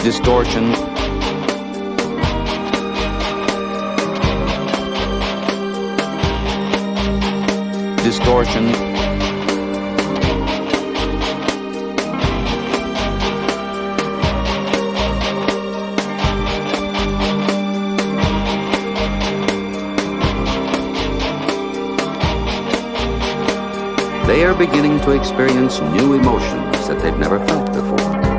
distortion, distortion, they are beginning to experience new emotions that they've never felt before.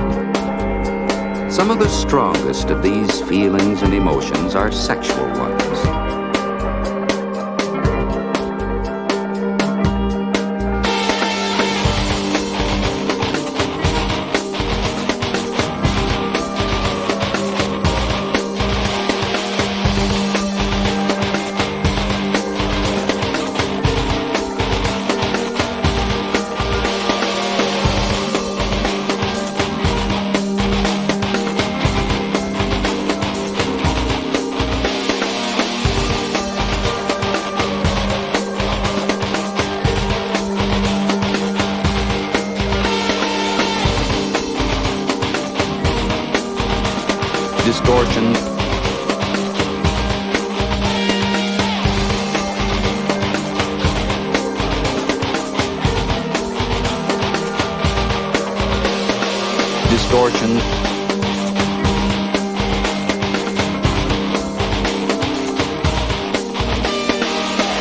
Some of the strongest of these feelings and emotions are sexual ones. Distortion, distortion,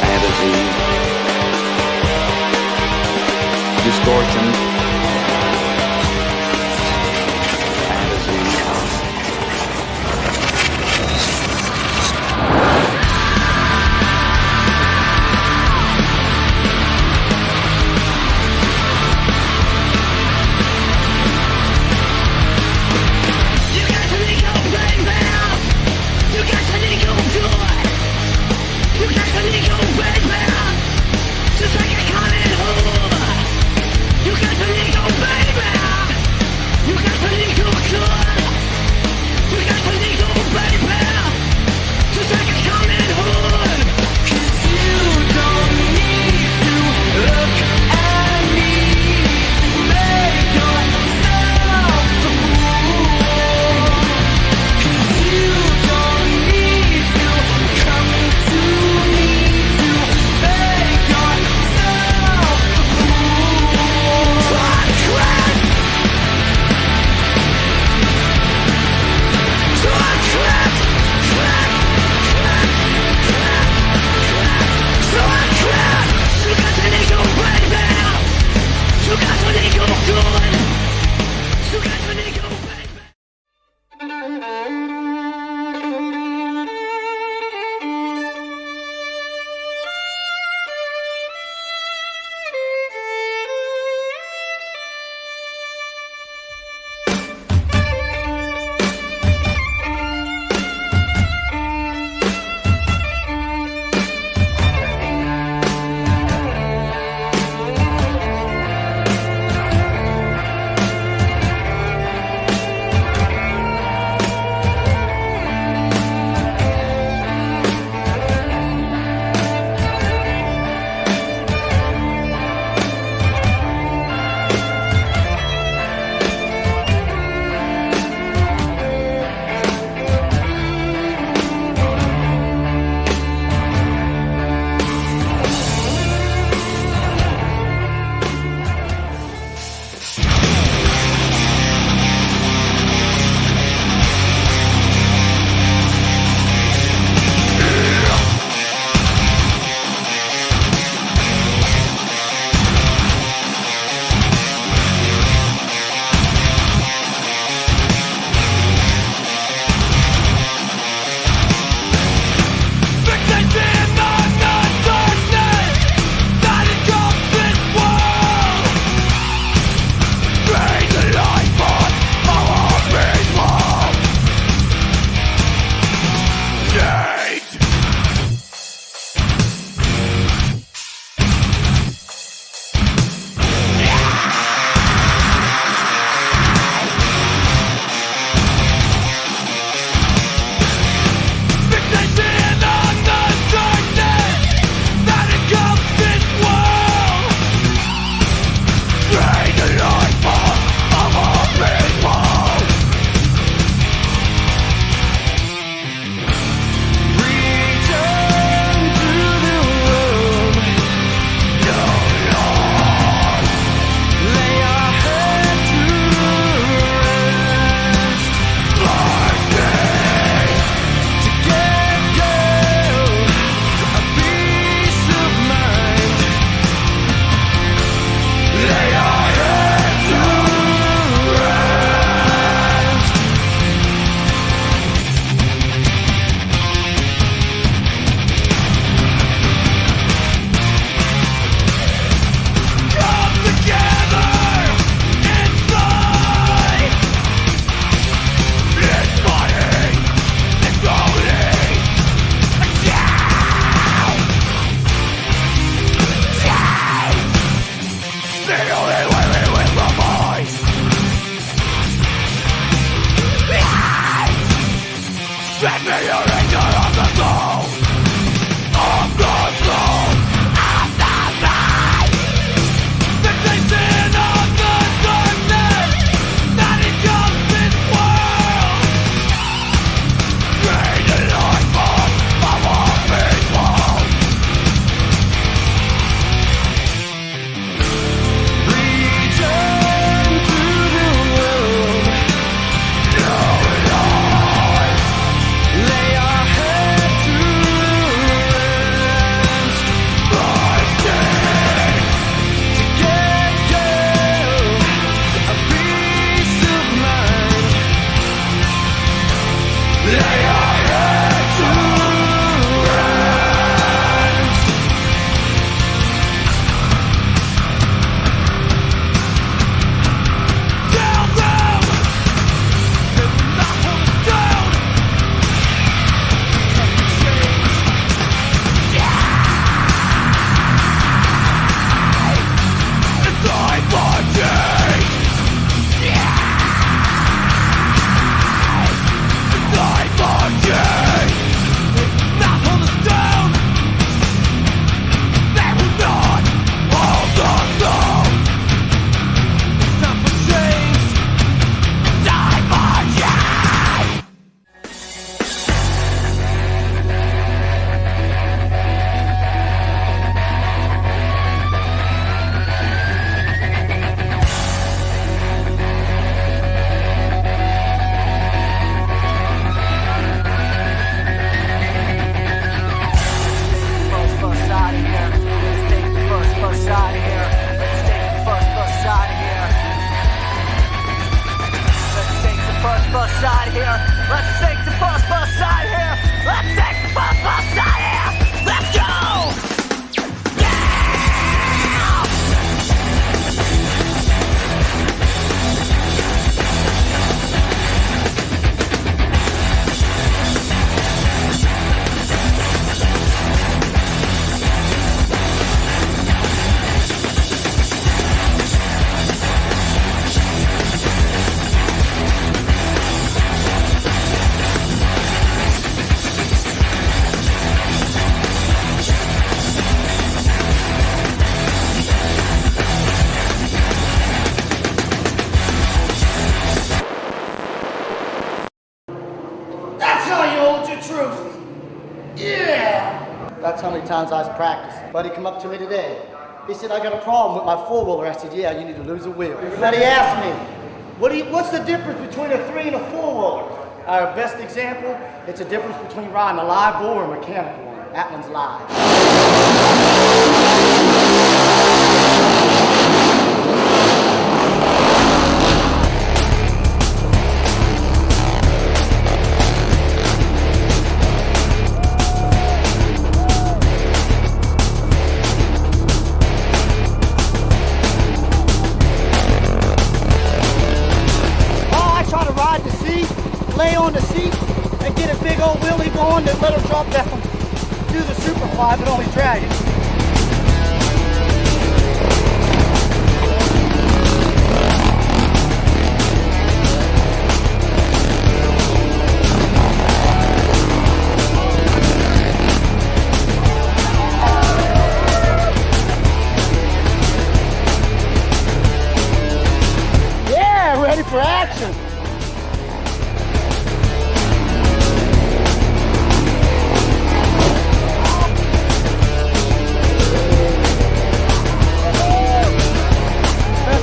fantasy, distortion, You got bus side here. Let's take the bus side here. Let's take the bus side here. Let's go! That's how many times I was practicing. Buddy come up to me today. He said, I got a problem with my four-wheeler. I said, yeah, you need to lose a wheel. Then he asked me, what's the difference between a three and a four-wheeler? Our best example, it's a difference between riding a live bull or a mechanical one. That one's live. Lay on the seat and get a big old wheelie going that let her drop down. Do the super fly, but only drag it. Yeah, ready for action.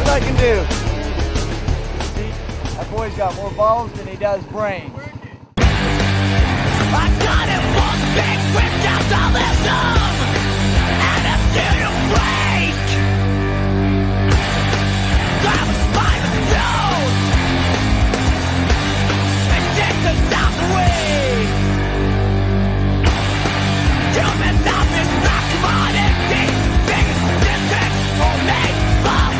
I can do. See, that boy's got more balls than he does brains. I got it one big quick capitalism and a student break. That was my mistake. And distance out the way. Human love is not commodity. Biggest statistics for me, but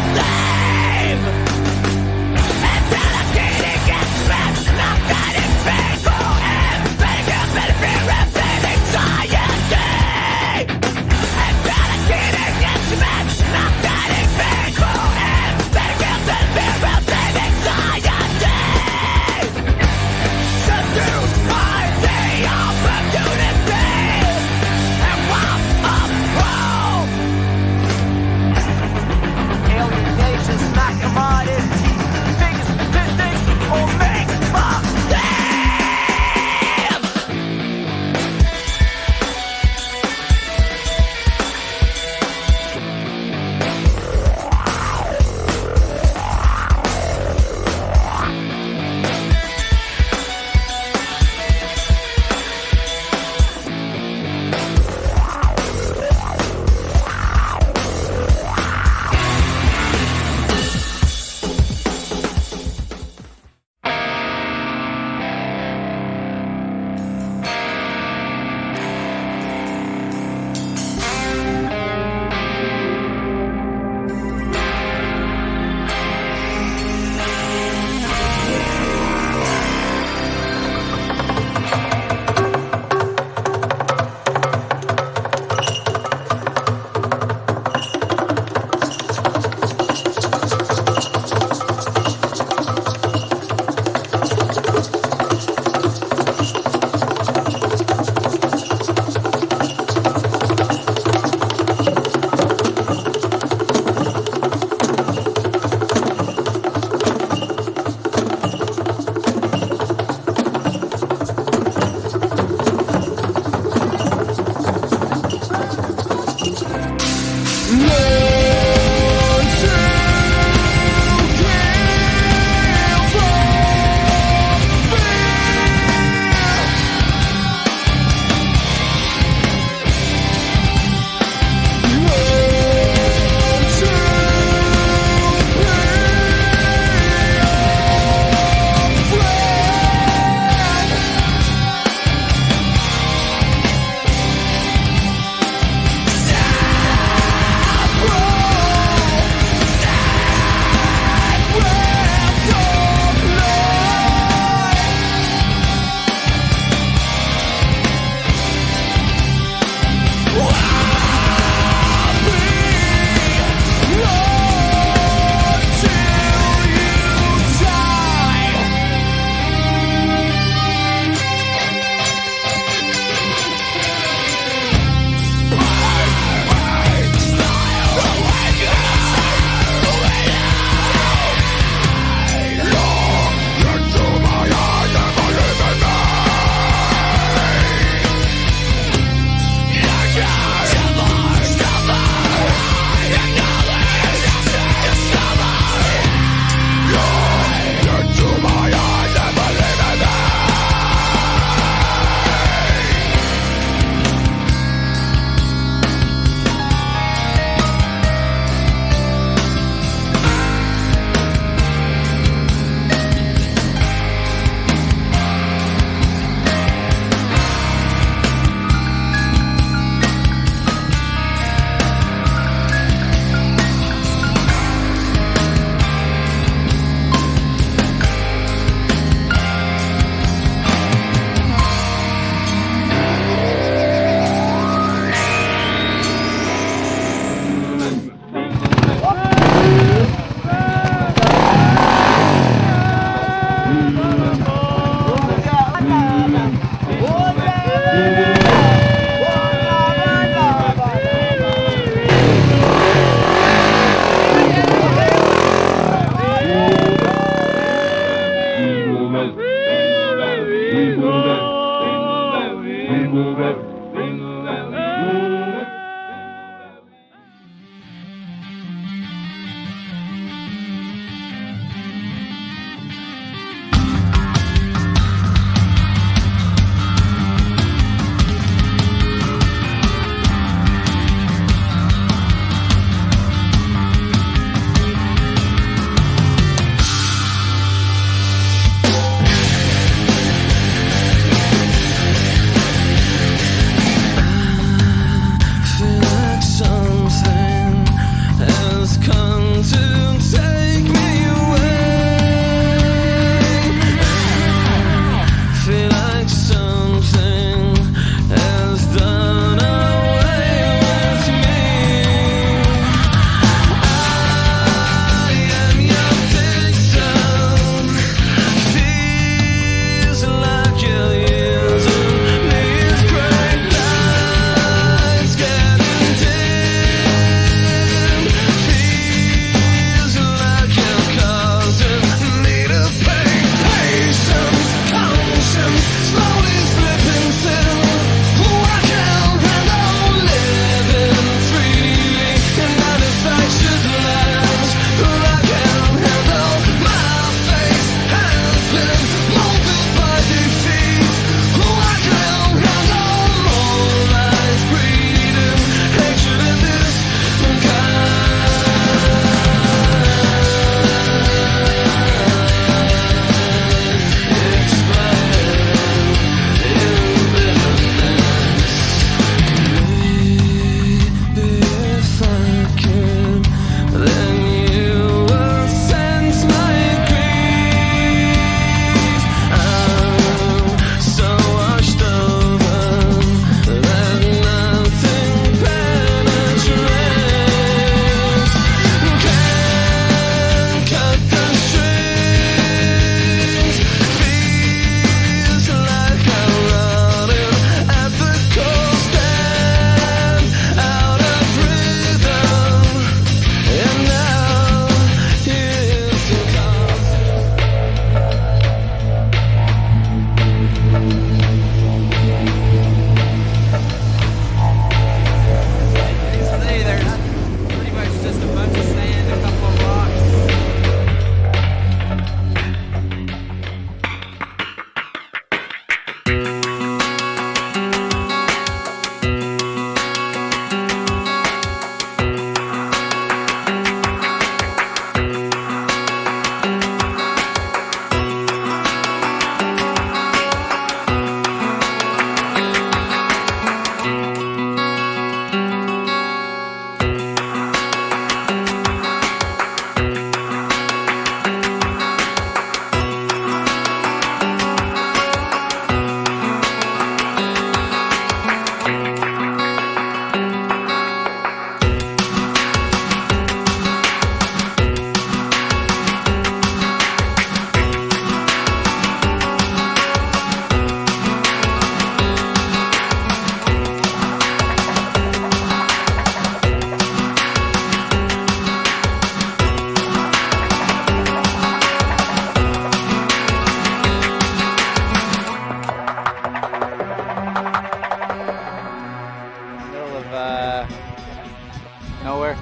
nowhere,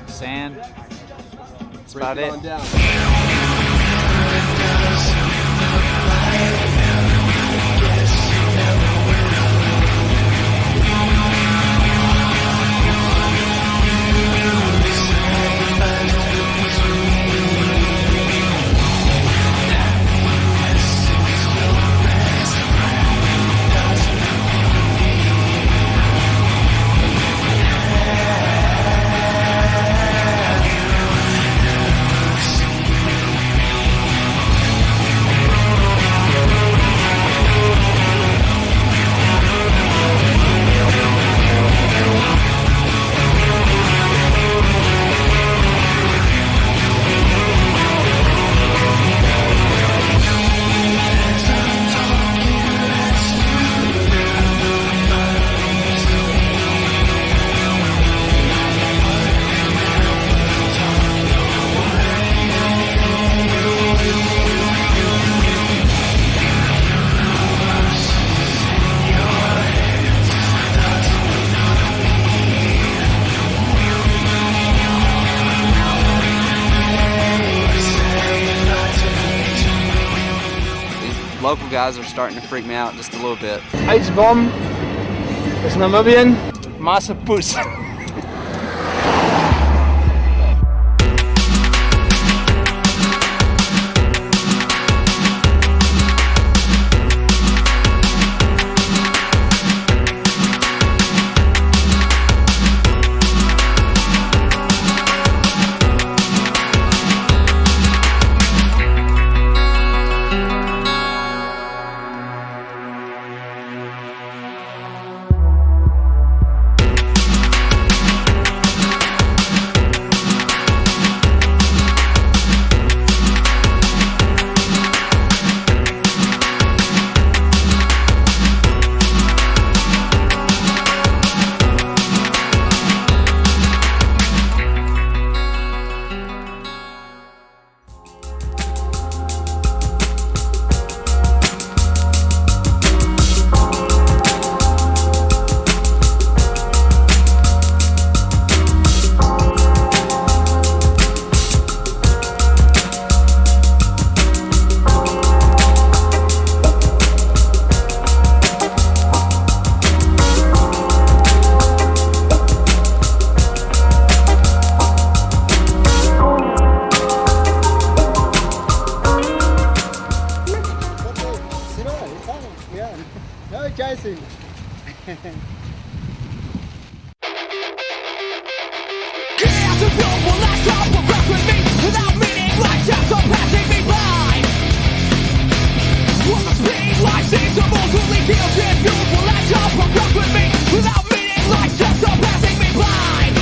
sand. That's about it. On down. local guys are starting to freak me out just a little bit. Ice bomb is Namibian. Massa Poes. Jason. Chaos and fuel will last up will rest with me without meaning like death are passing me by. Will the speed like seas of most who leave fields and fuel will last up will rest with me without meaning like death are passing me by.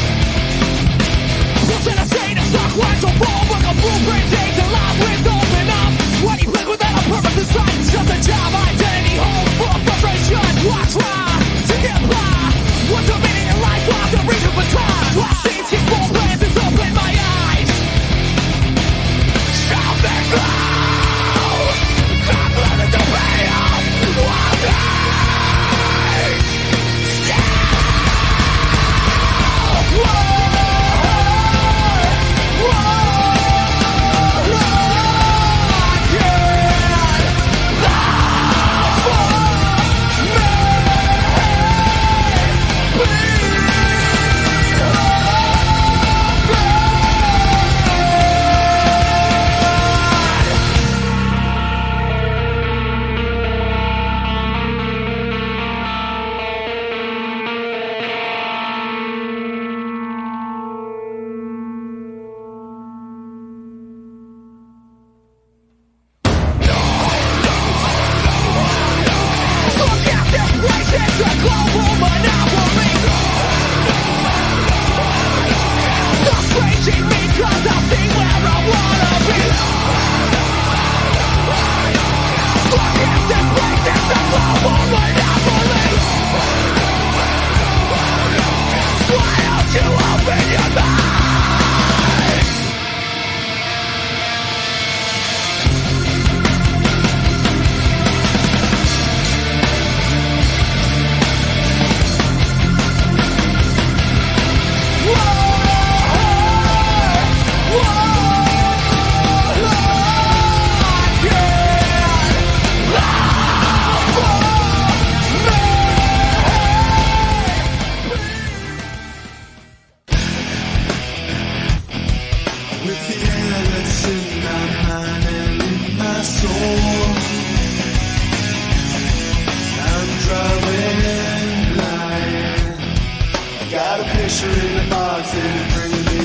What's in a state of stock when so full with a blueprint days alive with open up. When you blink without a purpose in sight, just a job identity home for frustration. I try to get by. What's the meaning of life? What's the reason for time? I see full glances open my eyes. Something glow. I'm learning to pay off.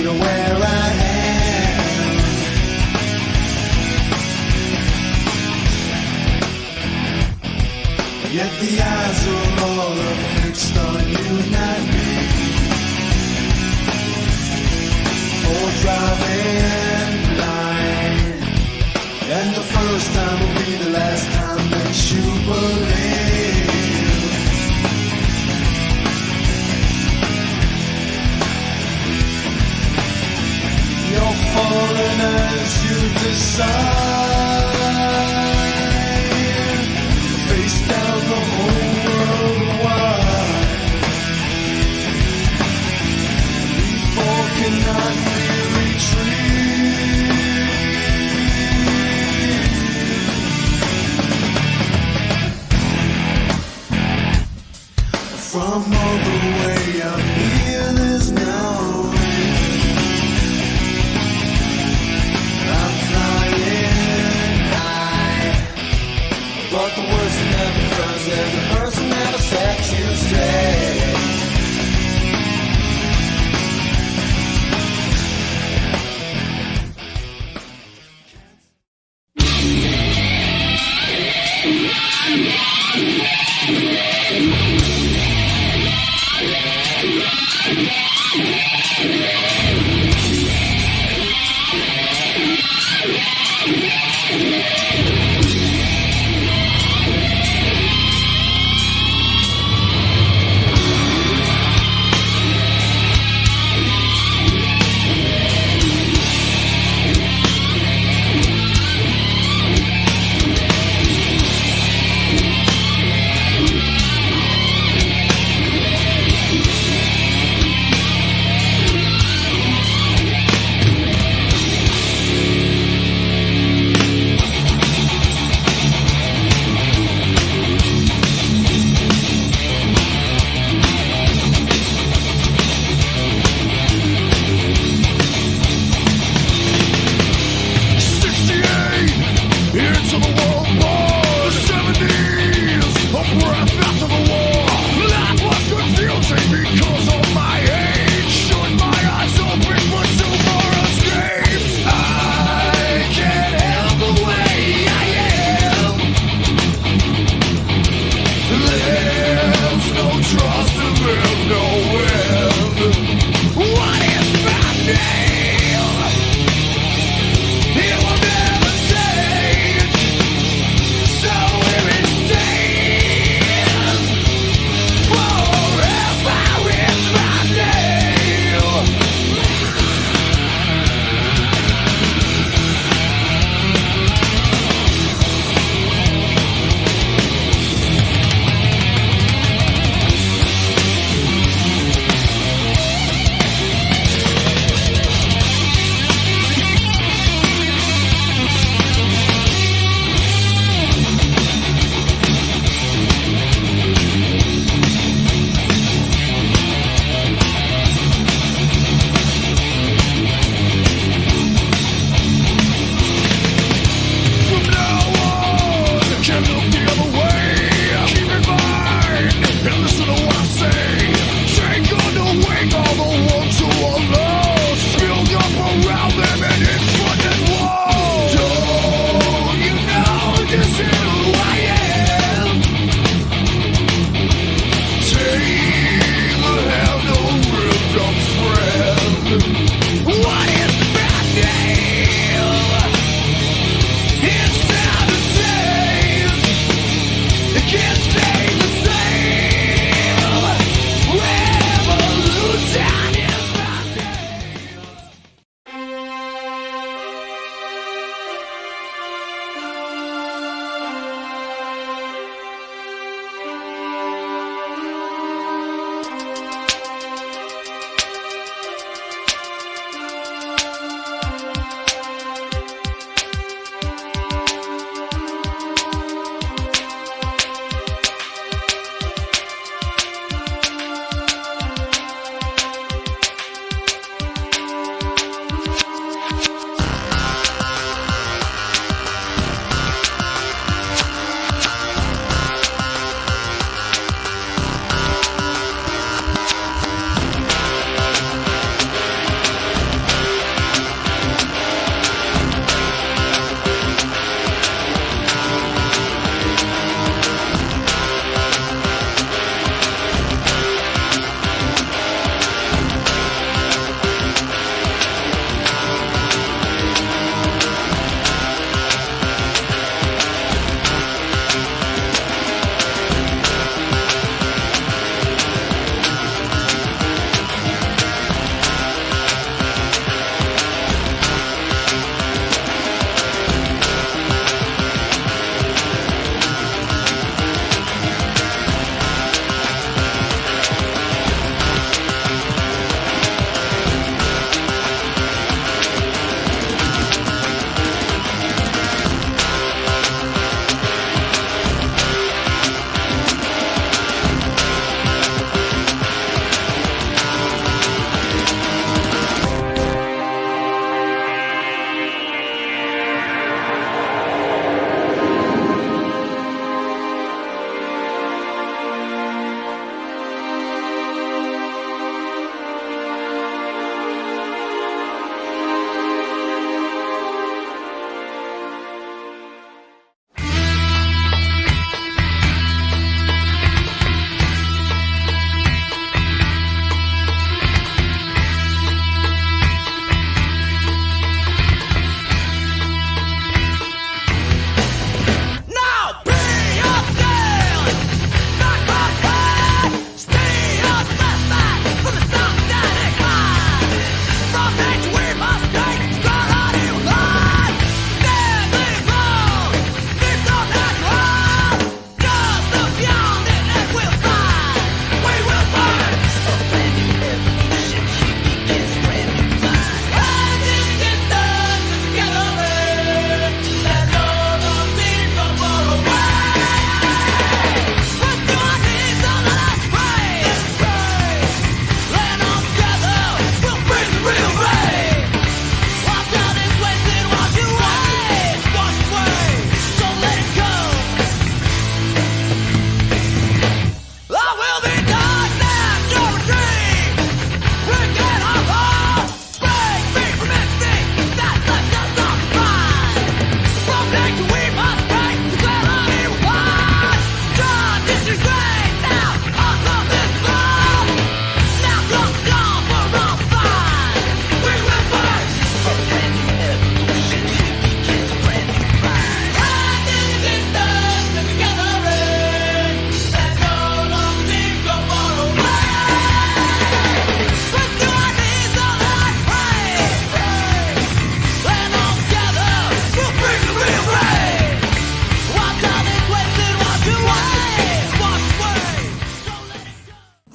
Wild eyes. Yet the eyes of all are fixed on you and not me. For driving blind, and the first time will be the last time that you believe. You're falling as you decide. Face down the whole world wide. But the worst is never first, and the first will never set you straight.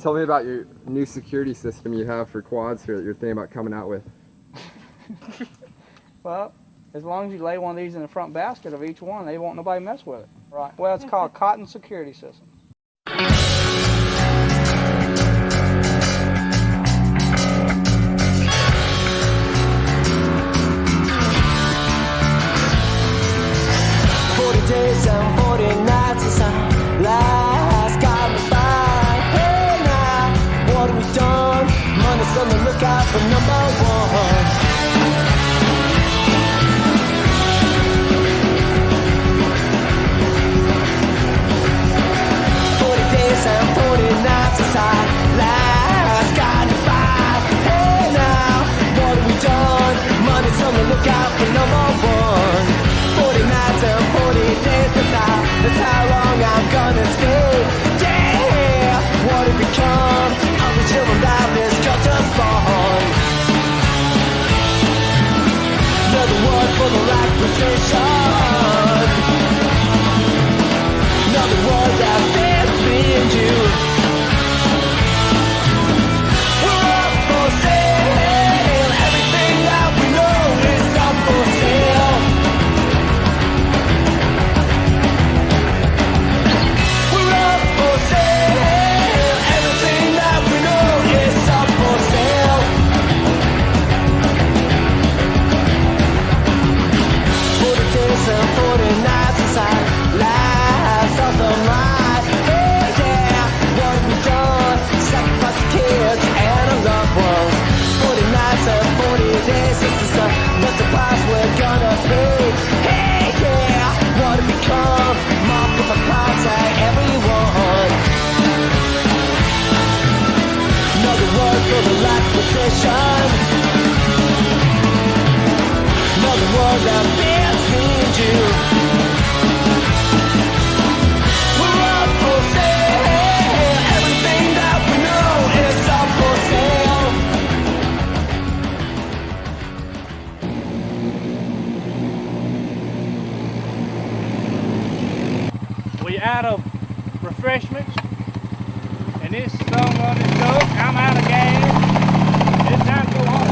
tell me about your new security system you have for quads here that you're thinking about coming out with. Well, as long as you lay one of these in the front basket of each one, they won't nobody mess with it. Right. Well, it's called cotton security system. 40 days and 40 nights since our last got me by. Hey now, what have we done? Money's on the lookout for number one. 40 days and 40 nights since our last got me by. Hey now, what have we done? Money's on the lookout for number one. 40 nights and 40 days, that's how long I'm gonna stay. Yeah, what have become of the children that this culture spawn? Another word for the right position. Another word that fits me and you. We're up for sale. Everything that we know is up for sale. Another word that fits me and you. We're up for sale. Everything that we know is up for sale. We out of refreshments, and this song running dope. I'm out of gas. It's time to go home.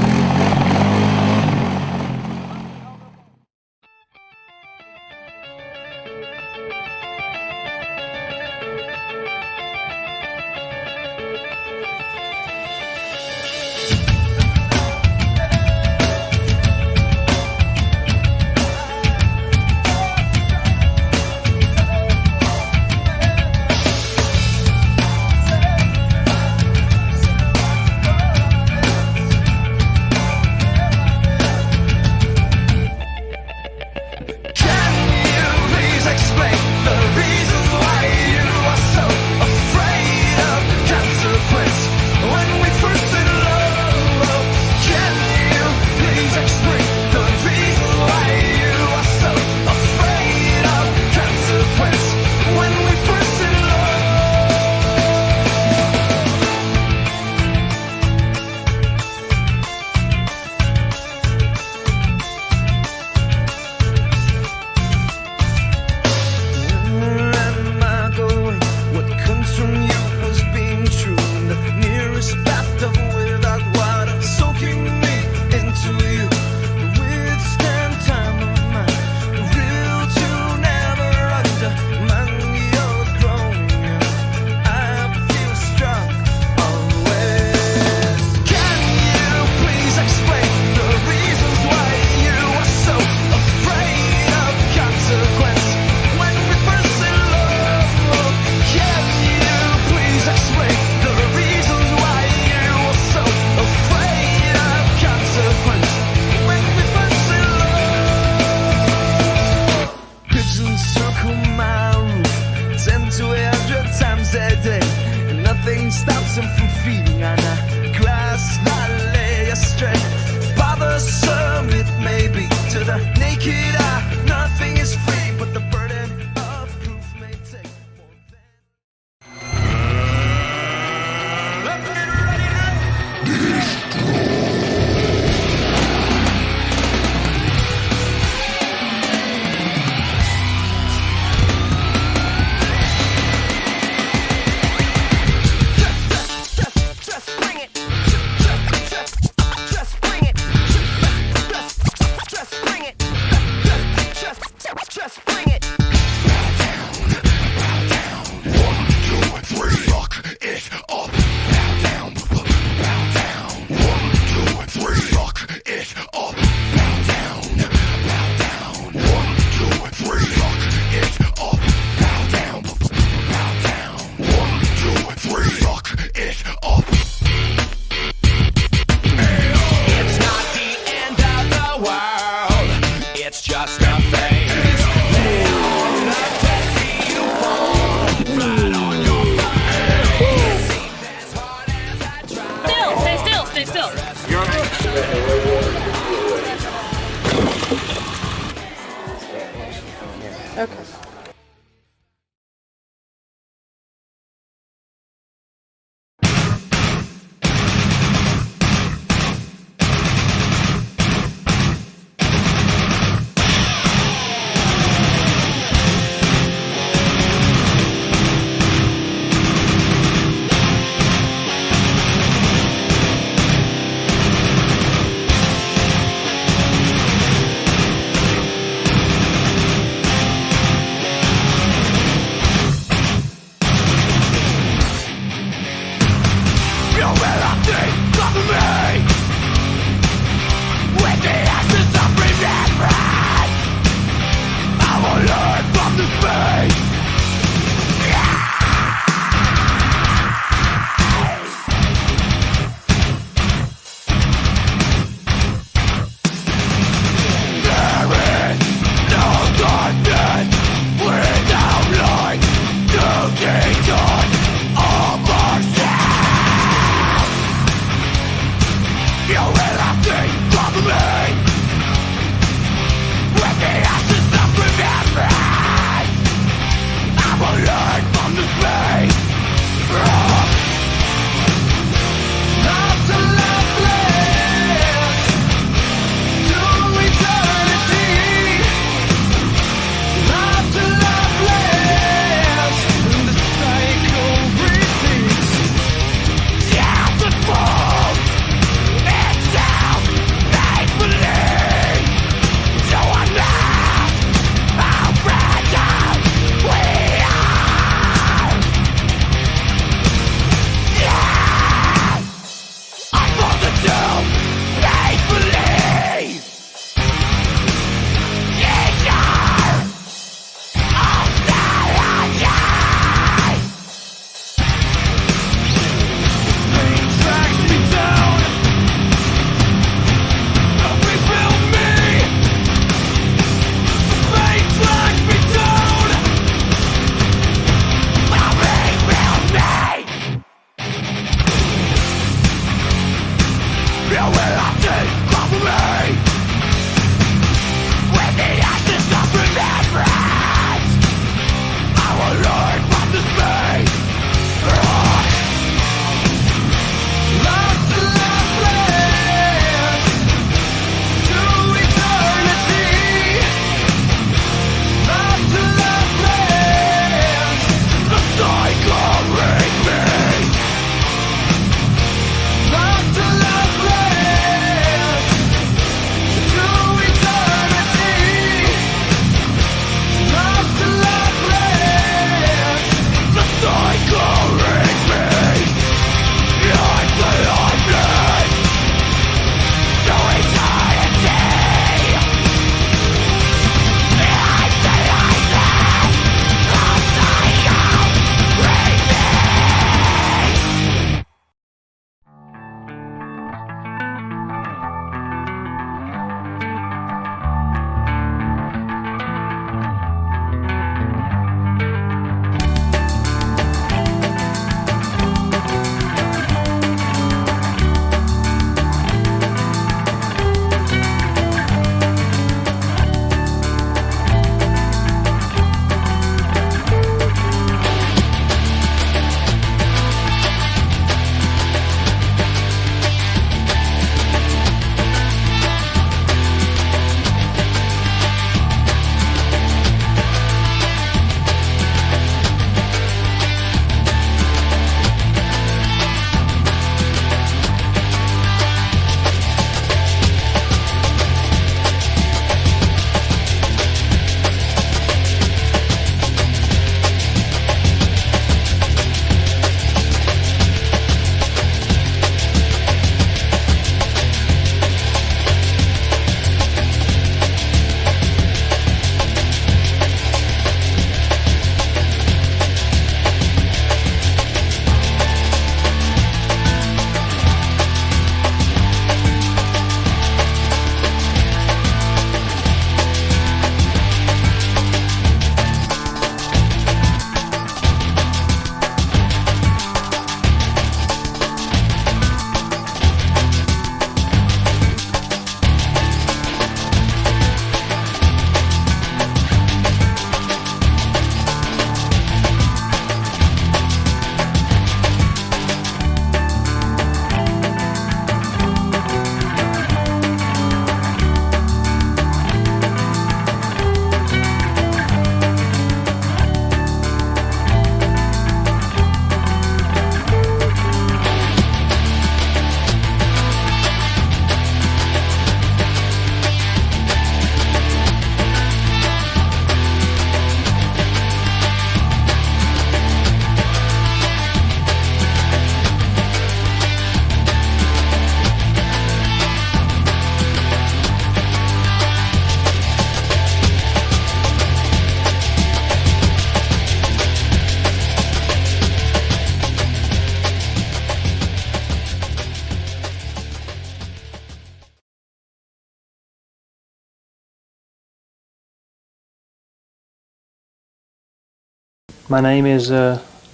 My name is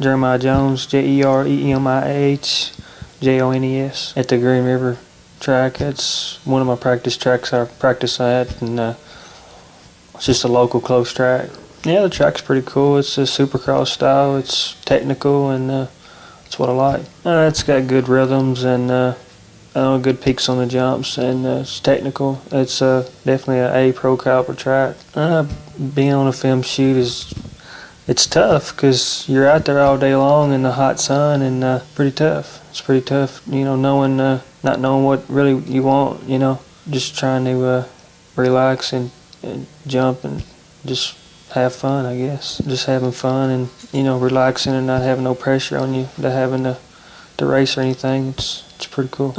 Jeremiah Jones, JEREMIAH at the Green River track. It's one of my practice tracks I practice at, and it's just a local close track. Yeah, the track's pretty cool. It's a supercross style. It's technical, and that's what I like. It's got good rhythms and good peaks on the jumps, and it's technical. It's definitely an A pro caliber track. Being on a film shoot it's tough because you're out there all day long in the hot sun, and pretty tough. It's pretty tough, knowing not knowing what really you want, just trying to relax and jump and just have fun, I guess. Just having fun and, relaxing and not having no pressure on you to having to race or anything. It's pretty cool.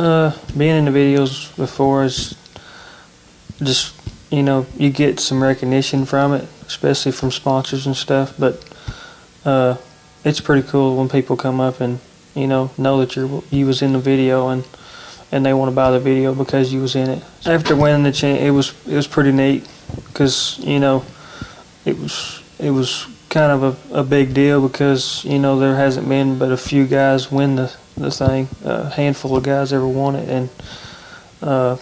Being in the videos before is just, you get some recognition from it, especially from sponsors and stuff, but it's pretty cool when people come up and, know that you was in the video and they want to buy the video because you was in it. After winning the it was pretty neat because, it was kind of a big deal because, there hasn't been but a few guys win the thing. A handful of guys ever won it, and I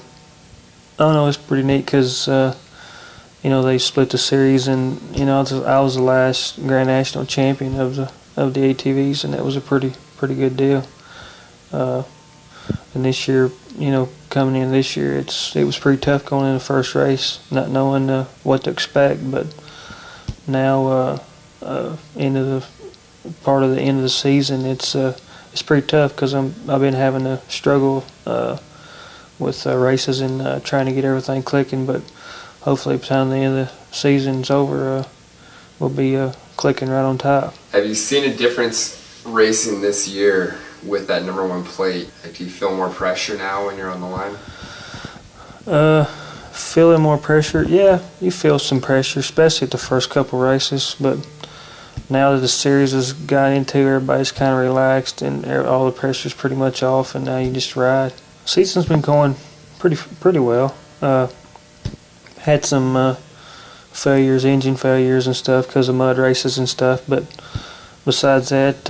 don't know, it's pretty neat because they split the series, and I was the last Grand National champion of the ATVs, and that was a pretty good deal. And this year, coming in this year, it was pretty tough going in the first race, not knowing what to expect. But now, into the part of the end of the season, it's pretty tough because I've been having to struggle with races and trying to get everything clicking. But hopefully, by the time the end of the season's over, we'll be clicking right on top. Have you seen a difference racing this year with that #1 plate? Like, do you feel more pressure now when you're on the line? Feeling more pressure? Yeah, you feel some pressure, especially at the first couple races. But now that the series has got into, everybody's kind of relaxed and all the pressure's pretty much off, and now you just ride. Season's been going pretty well. Had some failures, engine failures and stuff because of mud races and stuff, but besides that,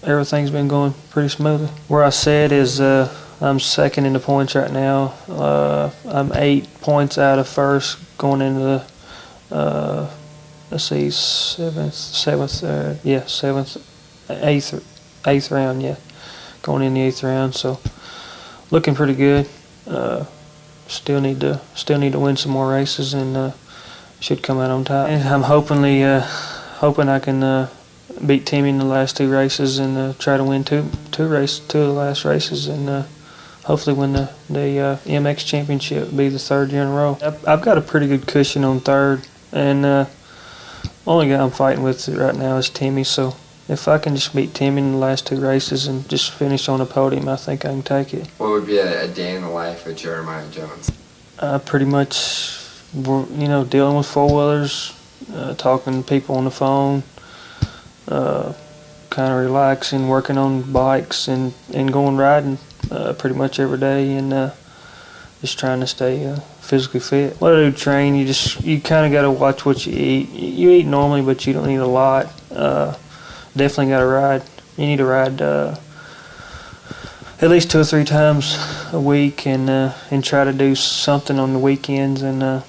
everything's been going pretty smoothly. Where I sit is I'm second in the points right now. I'm 8 points out of first going into the eighth round, yeah. Going in the 8th round, so looking pretty good. Still need to win some more races, and should come out on top. And I'm hoping I can beat Timmy in the last 2 races and try to win two of the last races, and hopefully win the MX championship. Be the 3rd year in a row. I've got a pretty good cushion on 3rd, and only guy I'm fighting with right now is Timmy. So if I can just beat Timmy in the last 2 races and just finish on the podium, I think I can take it. What would be a day in the life of Jeremiah Jones? Pretty much, dealing with 4-wheelers, talking to people on the phone, kind of relaxing, working on bikes, and going riding pretty much every day, and just trying to stay physically fit. What I do train, you kind of got to watch what you eat. You eat normally, but you don't eat a lot. Definitely got to ride. You need to ride at least 2 or 3 times a week, and try to do something on the weekends. And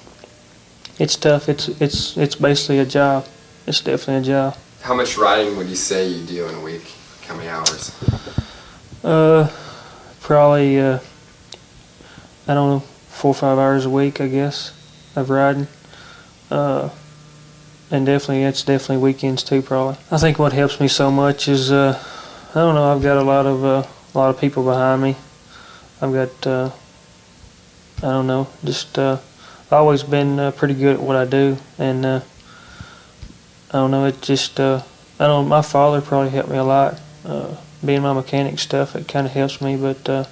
it's tough. It's basically a job. It's definitely a job. How much riding would you say you do in a week? How many hours? Probably I don't know, 4 or 5 hours a week, I guess, of riding. And it's definitely weekends too, probably. I think what helps me so much is I don't know, I've got a lot of people behind me. I've got I don't know, just I've always been pretty good at what I do, and I don't know, it just my father probably helped me a lot. Being my mechanic stuff, it kind of helps me, but I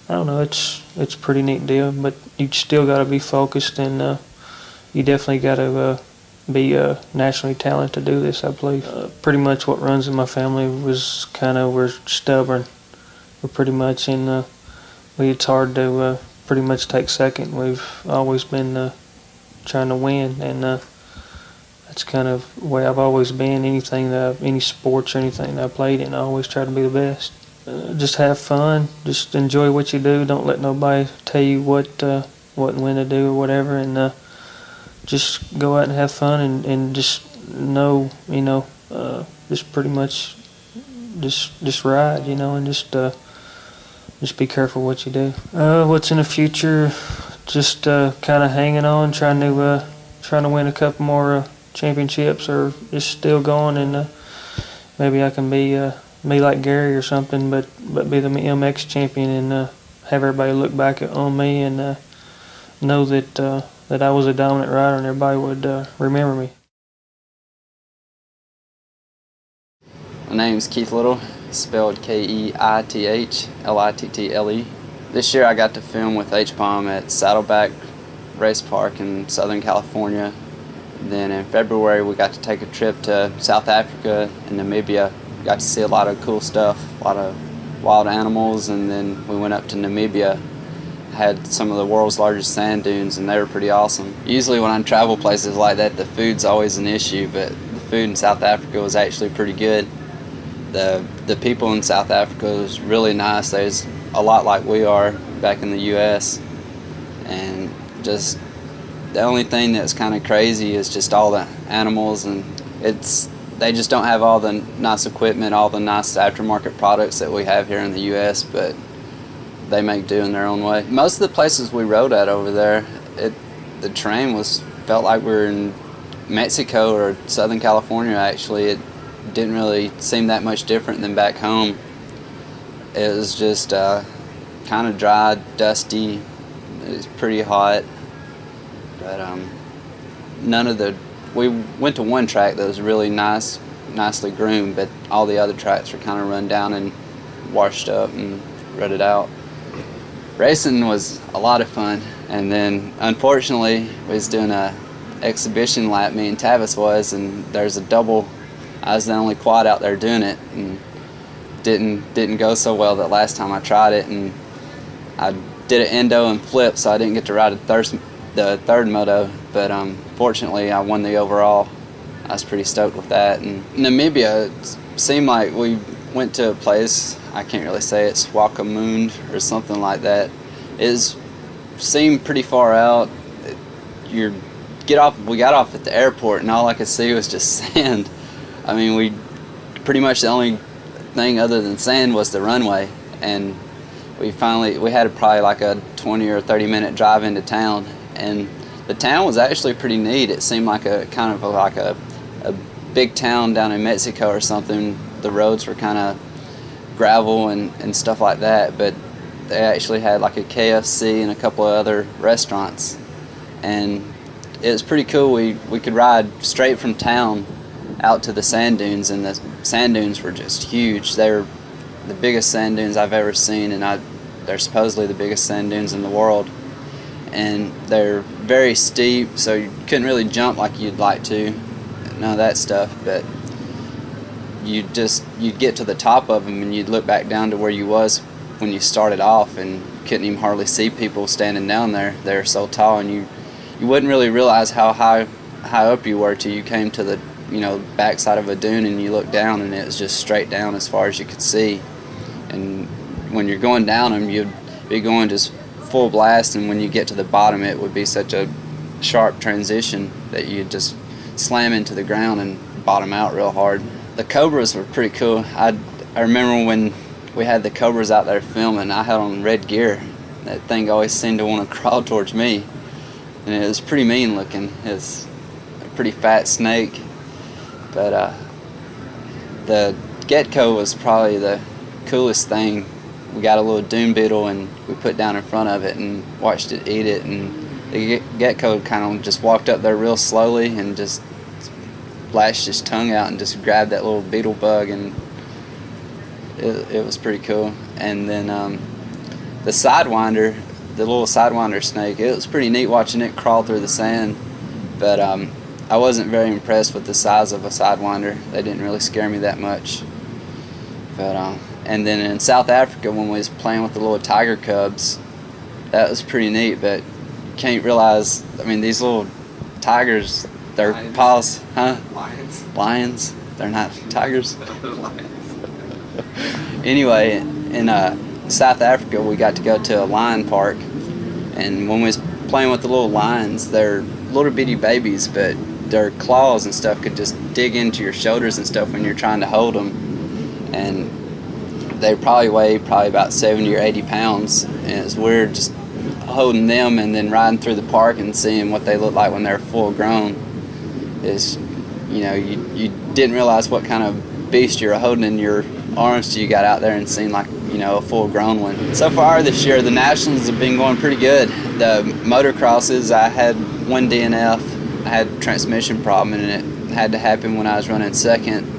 don't know, it's a pretty neat deal. But you still got to be focused, and you definitely got to be nationally talented to do this, I believe. Pretty much what runs in my family was we're stubborn. We're pretty much it's hard to pretty much take second. We've always been trying to win, and That's kind of the way I've always been. Any sports or anything that I played in, I always try to be the best. Just have fun. Just enjoy what you do. Don't let nobody tell you what and when to do or whatever. And just go out and have fun and just know, just pretty much just ride, and just be careful what you do. What's in the future? Just kind of hanging on, trying to win a couple more championships, or just still going, and maybe I can be like Gary or something, but be the MX champion, and have everybody look back on me and know that I was a dominant rider and everybody would remember me. My name's Keith Little, spelled Keiththlittle. This year I got to film with H-Bomb at Saddleback Race Park in Southern California. Then in February we got to take a trip to South Africa and Namibia. Got to see a lot of cool stuff, a lot of wild animals, and then we went up to Namibia. Had some of the world's largest sand dunes, and they were pretty awesome. Usually when I travel places like that, the food's always an issue, but the food in South Africa was actually pretty good. The people in South Africa was really nice. They was a lot like we are back in the U.S. And just the only thing that's kind of crazy is just all the animals, and they just don't have all the nice equipment, all the nice aftermarket products that we have here in the U.S., but they make do in their own way. Most of the places we rode at over there, the terrain felt like we were in Mexico or Southern California. Actually, it didn't really seem that much different than back home. It was just kind of dry, dusty. It was pretty hot, but we went to one track that was really nicely groomed, but all the other tracks were kind of run down and washed up and rutted out. Racing was a lot of fun, and then unfortunately we was doing a exhibition lap, me and Tavis was, and there's a double. I was the only quad out there doing it, and didn't go so well that last time I tried it, and I did an endo and flip, so I didn't get to ride the third moto, but fortunately I won the overall. I was pretty stoked with that. And Namibia, it seemed like we went to a place, I can't really say it, Swakopmund or something like that. It seemed pretty far out. We got off at the airport and all I could see was just sand. I mean, pretty much the only thing other than sand was the runway, and we had probably like a 20 or 30 minute drive into town, and the town was actually pretty neat. It seemed like a big town down in Mexico or something. The roads were kind of gravel and stuff like that, but they actually had like a KFC and a couple of other restaurants, and it was pretty cool. We could ride straight from town out to the sand dunes, and the sand dunes were just huge. They were the biggest sand dunes I've ever seen, and they're supposedly the biggest sand dunes in the world. And they're very steep, so you couldn't really jump like you'd like to, none of that stuff, but you'd get to the top of them and you'd look back down to where you was when you started off, and couldn't even hardly see people standing down there. They're so tall, and you wouldn't really realize how high up you were till you came to the backside of a dune and you look down and it was just straight down as far as you could see. And when you're going down them, you'd be going just full blast, and when you get to the bottom it would be such a sharp transition that you'd just slam into the ground and bottom out real hard. The Cobras were pretty cool. I remember when we had the Cobras out there filming, I had on red gear. That thing always seemed to want to crawl towards me, and it was pretty mean looking. It's a pretty fat snake. But the gecko was probably the coolest thing. We got a little dune beetle and we put down in front of it and watched it eat it, and the gecko kind of just walked up there real slowly and just lashed his tongue out and just grabbed that little beetle bug, and it was pretty cool. And then the sidewinder, the little sidewinder snake, it was pretty neat watching it crawl through the sand, but I wasn't very impressed with the size of a sidewinder. They didn't really scare me that much. But and then in South Africa, when we was playing with the little tiger cubs, that was pretty neat. But you can't realize, I mean, these little tigers, Their Lions. paws, huh? Lions. Lions. They're not tigers. Lions. Anyway, in South Africa, we got to go to a lion park, and when we was playing with the little lions, they're little bitty babies, but their claws and stuff could just dig into your shoulders and stuff when you're trying to hold them, and they probably weigh about 70 or 80 pounds, and it's weird just holding them and then riding through the park and seeing what they look like when they're full grown. Is, you know, you didn't realize what kind of beast you're holding in your arms till you got out there and seen, like, you know, a full grown one. So far this year, the nationals have been going pretty good. The motocrosses, I had one DNF. I had a transmission problem, and it had to happen when I was running second.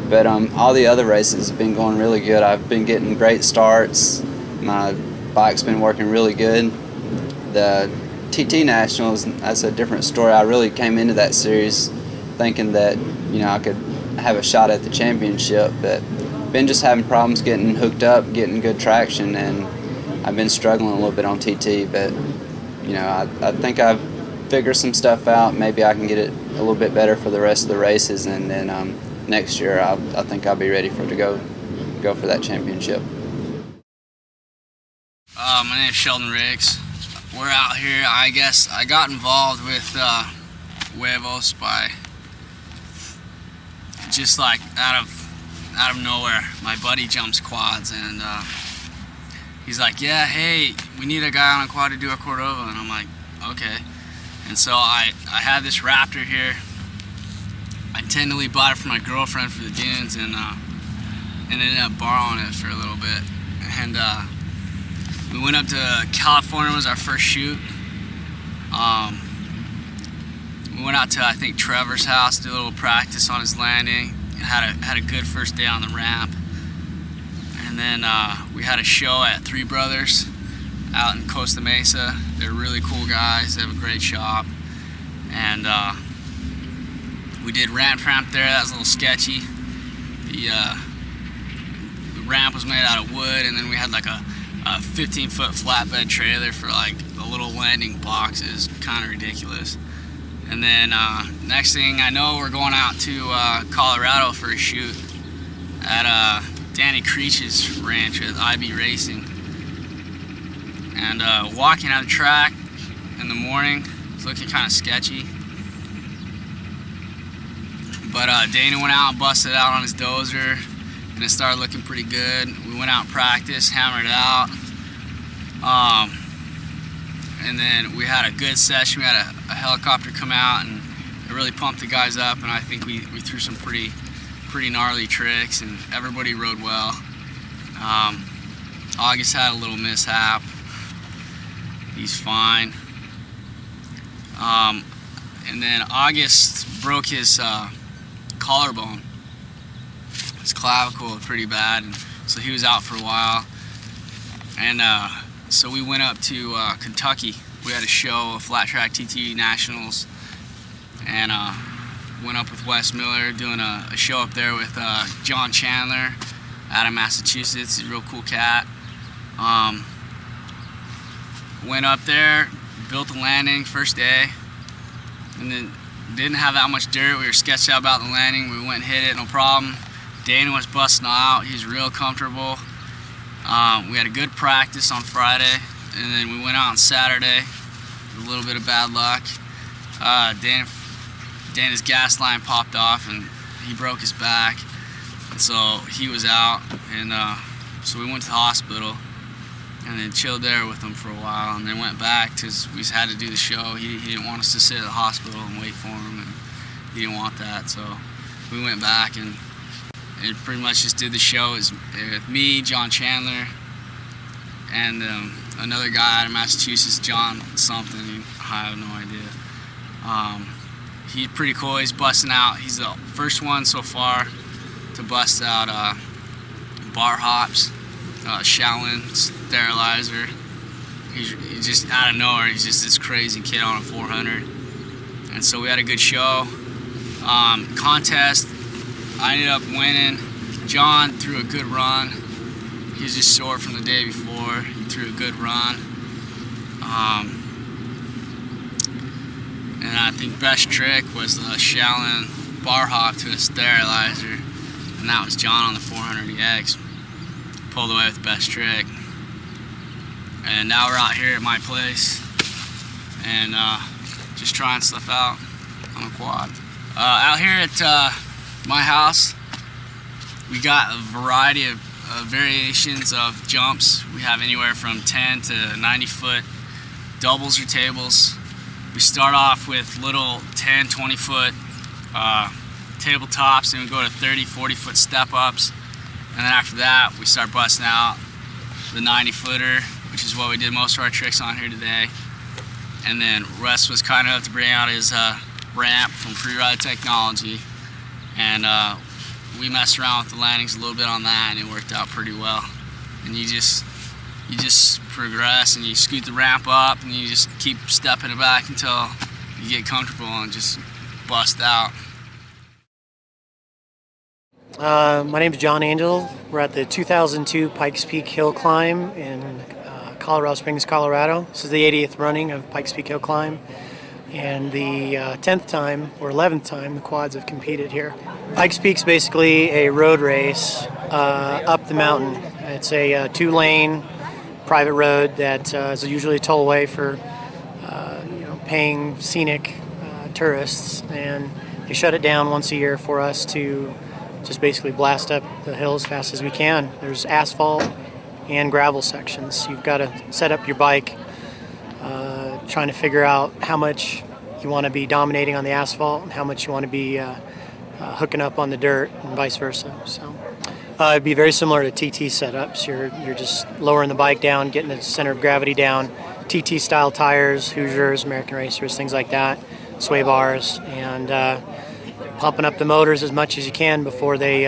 But all the other races have been going really good. I've been getting great starts. My bike's been working really good. The TT Nationals, that's a different story. I really came into that series thinking that, you know, I could have a shot at the championship, but been just having problems getting hooked up, getting good traction, and I've been struggling a little bit on TT, but, you know, I think I've figured some stuff out. Maybe I can get it a little bit better for the rest of the races, and then next year I think I'll be ready to go for that championship. My name's Sheldon Riggs. We're out here. I guess I got involved with Huevos by just like out of nowhere. My buddy jumps quads, and he's like, "Yeah, hey, we need a guy on a quad to do a Cordova," and I'm like, "Okay." And so I had this Raptor here. I intentionally bought it for my girlfriend for the dunes, and ended up borrowing it for a little bit. And we went up to California. Was our first shoot. We went out to, I think, Trevor's house, did a little practice on his landing. Had a good first day on the ramp. And then we had a show at Three Brothers out in Costa Mesa. They're really cool guys. They have a great shop. And we did ramp there. That was a little sketchy. The ramp was made out of wood, and then we had like a 15-foot flatbed trailer for like a little landing box. It was kind of ridiculous. And then next thing I know, we're going out to Colorado for a shoot at Danny Creech's ranch with IB Racing. And walking on the track in the morning, it's looking kind of sketchy. But Dana went out and busted out on his dozer, and it started looking pretty good. We went out and practiced, hammered it out. And then we had a good session. We had a helicopter come out, and it really pumped the guys up, and I think we threw some pretty gnarly tricks, and everybody rode well. August had a little mishap. He's fine. And then August broke his collarbone, his clavicle, pretty bad, and so he was out for a while. And so we went up to Kentucky. We had a show, a flat track TT Nationals, and went up with Wes Miller, doing a show up there with John Chandler out of Massachusetts. He's a real cool cat. Went up there, built the landing first day, and then didn't have that much dirt. We were sketched out about the landing. We went and hit it, no problem. Dana was busting out. He's real comfortable. We had a good practice on Friday, and then we went out on Saturday with a little bit of bad luck. Dana's gas line popped off, and he broke his back, and so he was out. And so we went to the hospital, and then chilled there with him for a while, and then went back because we had to do the show. He didn't want us to sit at the hospital and wait for him, and he didn't want that, so we went back and pretty much just did the show with me, John Chandler, and another guy out of Massachusetts, John something. I have no idea. He's pretty cool. He's busting out. He's the first one so far to bust out bar hops, Shaolin sterilizer. He's just out of nowhere. He's just this crazy kid on a 400. And so we had a good show. Contest, I ended up winning. John threw a good run. He was just sore from the day before. He threw a good run. And I think best trick was the Shallon bar hop to a sterilizer, and that was John on the 400EX. Pulled away with the best trick. And now we're out here at my place and just trying stuff out on a quad. Out here at my house, we got a variety of variations of jumps. We have anywhere from 10 to 90 foot doubles or tables. We start off with little 10, 20 foot tabletops, and we go to 30, 40 foot step ups. And then after that, we start busting out the 90 footer, which is what we did most of our tricks on here today. And then Russ was kind enough to bring out his ramp from Freeride Technology, and we messed around with the landings a little bit on that, and it worked out pretty well. And you just progress, and you scoot the ramp up, and you just keep stepping it back until you get comfortable and just bust out. My name is John Angel. We're at the 2002 Pikes Peak Hill Climb in Colorado Springs, Colorado. This is the 80th running of Pikes Peak Hill Climb, and the 10th time or 11th time the quads have competed here. Pikes Peak's basically a road race up the mountain. It's a 2-lane private road that is usually a tollway for paying scenic tourists, and they shut it down once a year for us to just basically blast up the hill as fast as we can. There's asphalt and gravel sections. You've got to set up your bike, trying to figure out how much you want to be dominating on the asphalt and how much you want to be hooking up on the dirt, and vice versa. So it'd be very similar to TT setups. You're just lowering the bike down, getting the center of gravity down. TT style tires, Hoosiers, American Racers, things like that, sway bars, and pumping up the motors as much as you can before they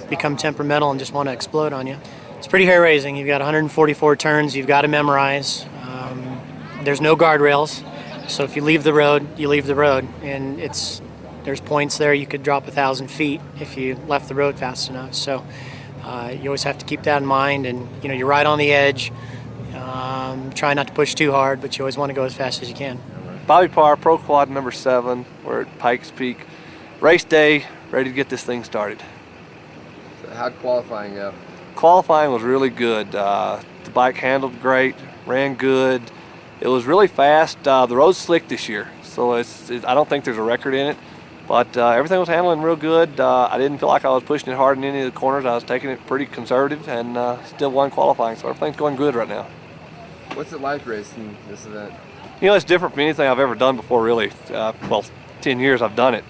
become temperamental and just want to explode on you. It's pretty hair raising. You've got 144 turns you've got to memorize. There's no guardrails, so if you leave the road, you leave the road, and there's points there you could drop 1,000 feet if you left the road fast enough. So you always have to keep that in mind, and you're right on the edge. Try not to push too hard, but you always want to go as fast as you can. Bobby Parr, Pro Quad number 7. We're at Pikes Peak. Race day, ready to get this thing started. So how'd qualifying go? Qualifying was really good. The bike handled great, ran good. It was really fast. The road's slick this year, so I don't think there's a record in it, but everything was handling real good. I didn't feel like I was pushing it hard in any of the corners. I was taking it pretty conservative, and still won qualifying, so everything's going good right now. What's it like racing this event? It's different from anything I've ever done before, really. Well, 10 years I've done it.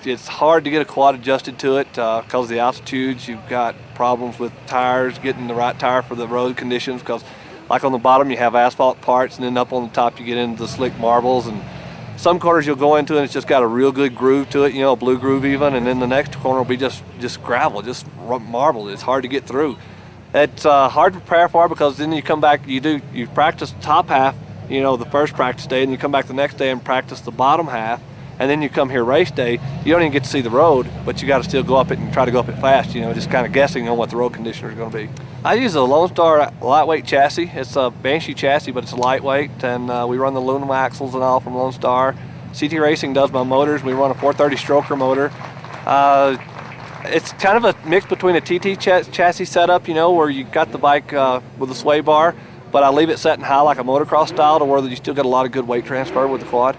It's hard to get a quad adjusted to it because of the altitudes. You've got problems with tires, getting the right tire for the road conditions, because like on the bottom you have asphalt parts, and then up on the top you get into the slick marbles, and some corners you'll go into and it's just got a real good groove to it, a blue groove even, and then the next corner will be just gravel, just marble. It's hard to get through. It's hard to prepare for, because then you come back, you practice the top half, the first practice day, and you come back the next day and practice the bottom half, and then you come here race day. You don't even get to see the road, but you got to still go up it and try to go up it fast, just kind of guessing on what the road conditions are going to be. I use a Lone Star lightweight chassis. It's a Banshee chassis, but it's a lightweight, and we run the aluminum axles and all from Lone Star. CT Racing does my motors. We run a 430 stroker motor. It's kind of a mix between a TT chassis setup, where you got the bike with a sway bar, but I leave it setting high like a motocross style, to where you still get a lot of good weight transfer with the quad.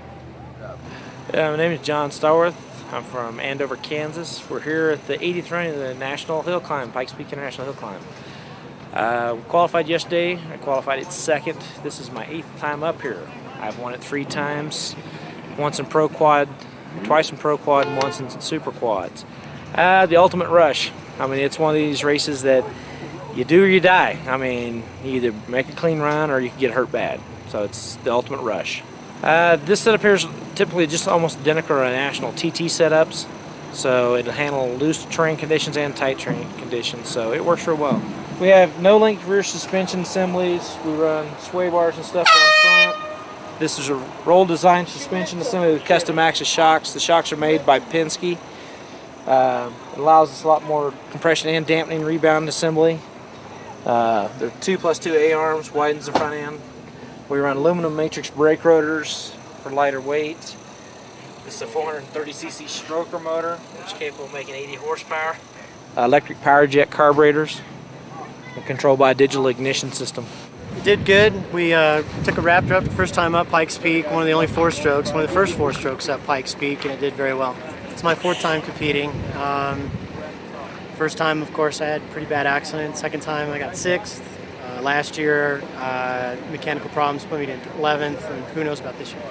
My name is John Starworth. I'm from Andover, Kansas. We're here at the 80th running of the National Hill Climb, Pikes Peak International Hill Climb. We qualified yesterday. I qualified at 2nd. This is my 8th time up here. I've won it 3 times, once in Pro Quad, twice in Pro Quad, and once in Super Quads. The ultimate rush. It's one of these races that you do or you die. You either make a clean run or you can get hurt bad. So it's the ultimate rush. This setup here is typically just almost identical to national TT setups. So it'll handle loose terrain conditions and tight terrain conditions. So it works real well. We have no link rear suspension assemblies. We run sway bars and stuff on front. This is a roll design suspension assembly with custom axis shocks. The shocks are made by Penske. It allows us a lot more compression and dampening rebound assembly. They're 2+2 A-arms, widens the front end. We run aluminum matrix brake rotors. for lighter weight. This is a 430cc stroker motor, which is capable of making 80 horsepower. Electric power jet carburetors, controlled by a digital ignition system. It did good. We took a Raptor up the first time up Pikes Peak, one of the only 4-strokes, one of the first 4-strokes up Pikes Peak, and it did very well. It's my 4th time competing. First time, of course, I had a pretty bad accident. Second time, I got 6th. Last year, mechanical problems put me to 11th, and who knows about this year.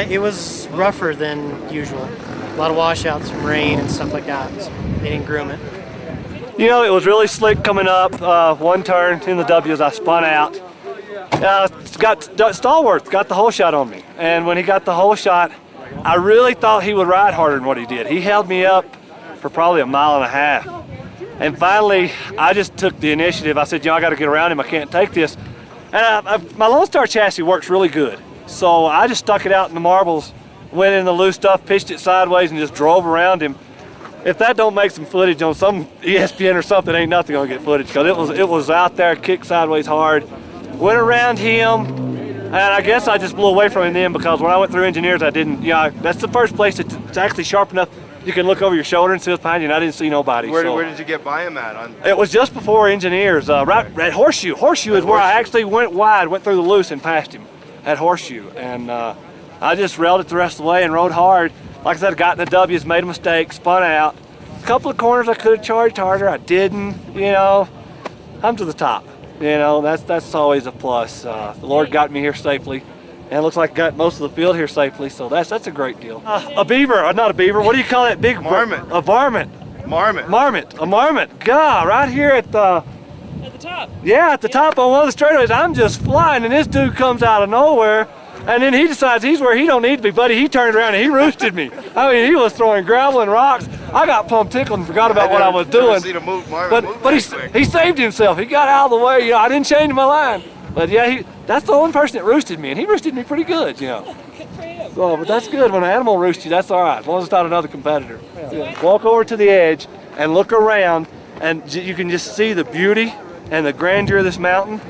It was rougher than usual. A lot of washouts from rain and stuff like that. So they didn't groom it. You know, it was really slick coming up. One turn in the W as I spun out. Stallworth got the whole shot on me. And when he got the whole shot, I really thought he would ride harder than what he did. He held me up for probably a mile and a half. And finally, I just took the initiative. I said, you know, I got to get around him. I can't take this. And my Lone Star chassis works really good. So I just stuck it out in the marbles, went in the loose stuff, pitched it sideways, and just drove around him. If that don't make some footage on some ESPN or something, ain't nothing gonna get footage, because it was out there, kicked sideways hard. Went around him, and I guess I just blew away from him then, because when I went through engineers, I didn't, you know, that's the first place it's actually sharp enough you can look over your shoulder and see what's behind you, and I didn't see nobody. Where did you get by him at? It was just before engineers, right at Horseshoe. Horseshoe is where I actually went wide, went through the loose and passed him at Horseshoe. And I just railed it the rest of the way and rode hard. Like I said, I got in the W's, made a mistake, spun out. A couple of corners I could have charged harder, I didn't, you know. I'm to the top, you know, that's always a plus. The Lord got me here safely. And it looks like I got most of the field here safely, so that's a great deal. A beaver, not a beaver, what do you call that big? Marmot. A varmint. Marmot. Marmot, a marmot. God, right here at the top. Yeah, at the top on one of the straightaways, I'm just flying, and this dude comes out of nowhere, and then he decides he's where he don't need to be, buddy. He turned around and he roosted me. I mean, he was throwing gravel and rocks. I got plumb tickled and forgot about what I was doing. But he saved himself. He got out of the way. You know, I didn't change my line. But yeah, that's the only person that roosted me, and he roosted me pretty good, you know. Good for him. So, but that's good. When an animal roosts you, that's all right, as long as it's not another competitor. Yeah. Walk over to the edge and look around, and you can just see the beauty and the grandeur of this mountain.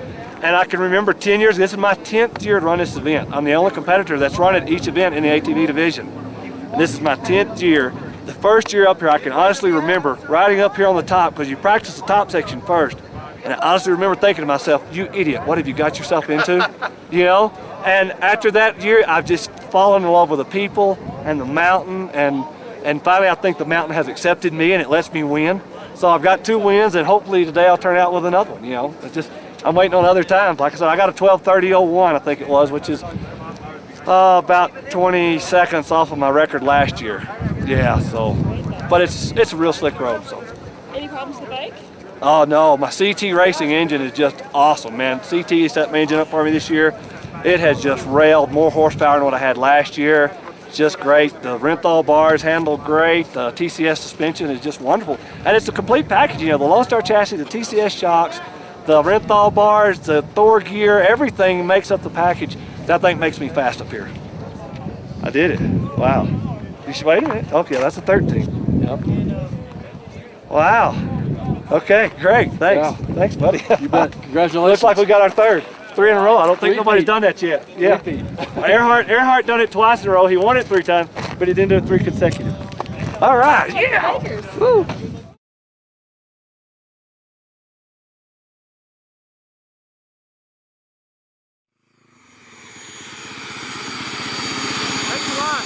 And I can remember 10 years, this is my 10th year to run this event. I'm the only competitor that's run at each event in the ATV division. And this is my 10th year. The first year up here, I can honestly remember riding up here on the top, because you practice the top section first. And I honestly remember thinking to myself, you idiot, what have you got yourself into? You know? And after that year, I've just fallen in love with the people and the mountain, and finally I think the mountain has accepted me and it lets me win. So I've got 2 wins, and hopefully today I'll turn out with another one, you know? It's just, I'm waiting on other times. Like I said, I got a 12:30.01, I think it was, which is about 20 seconds off of my record last year. Yeah, so, but it's a real slick road, so. Any problems with the bike? Oh no, my CT racing engine is just awesome, man. CT set my engine up for me this year. It has just railed more horsepower than what I had last year. It's just great. The Renthal bars handle great. The TCS suspension is just wonderful. And it's a complete package, you know, the Lone Star chassis, the TCS shocks, the Renthal bars, the Thor gear, everything makes up the package that I think makes me fast up here. I did it. Wow. You should wait a minute. Okay, that's a 13. Yep. Wow. Okay, great. Thanks. Yeah. Thanks, buddy. You bet. Congratulations. Looks like we got our 3rd. 3 in a row. I don't think nobody's done that yet. Yeah. Earhart done it twice in a row. He won it 3 times, but he didn't do it 3 consecutive. All right. Yeah. Woo. Thanks a lot.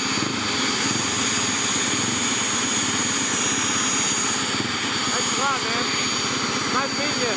Thanks a lot, man. Nice meeting you.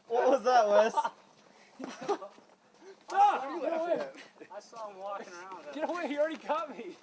What was that, Wes? I saw him walking around. Get away, he already got me.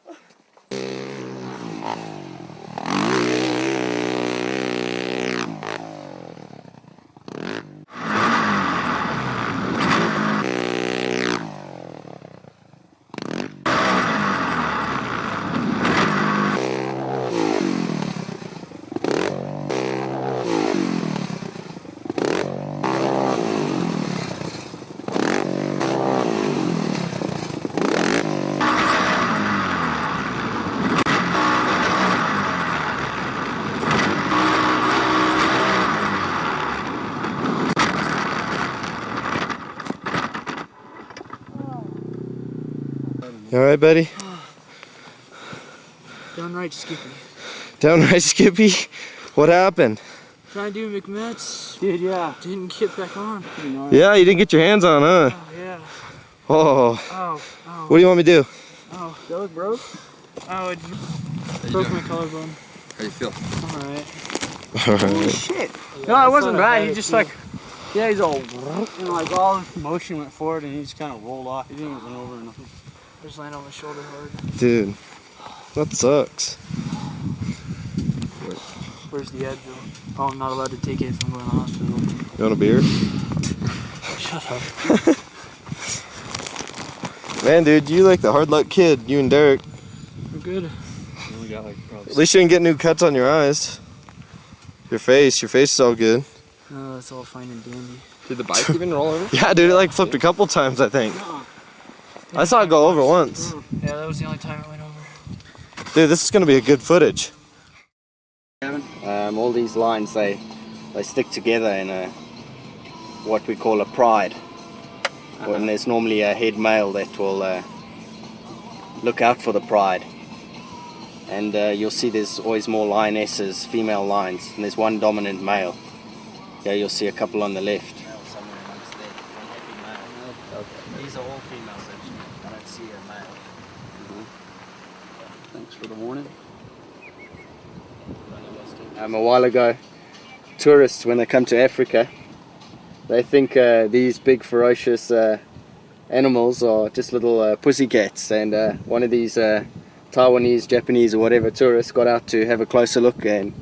You alright, buddy? Downright skippy. Downright skippy? What happened? Trying to do McMets. Dude, yeah. Didn't get back on. Yeah, you didn't get your hands on, huh? Oh, yeah. Oh. Oh. What do you want me to do? Oh, that was broke? Oh, it broke my collarbone. How you feel? Alright. Alright. Holy shit. No, it wasn't bad. He just like, yeah, he's all, and like all the motion went forward and he just kind of rolled off. He didn't even run over or nothing. Just landed on my shoulder hard. Dude, that sucks. Where's the Advil? Oh, I'm not allowed to take it if I'm going to the hospital. You want a beer? Shut up. Man, dude, you like the hard luck kid, you and Derek. We're good. At least you didn't get new cuts on your eyes. Your face is all good. No, that's all fine and dandy. Did the bike even roll over? Yeah, dude, it like flipped a couple times, I think. I saw it go over once. Yeah, that was the only time it went over. Dude, this is gonna be a good footage. All these lines, they stick together in a what we call a pride. And there's normally a head male that will look out for the pride. And you'll see there's always more lionesses, female lions, and there's one dominant male. Yeah, you'll see a couple on the left. These are all females actually. I don't see a male. Thanks for the warning. A while ago, tourists, when they come to Africa, they think these big ferocious animals are just little pussycats, and one of these Taiwanese, Japanese or whatever tourists got out to have a closer look and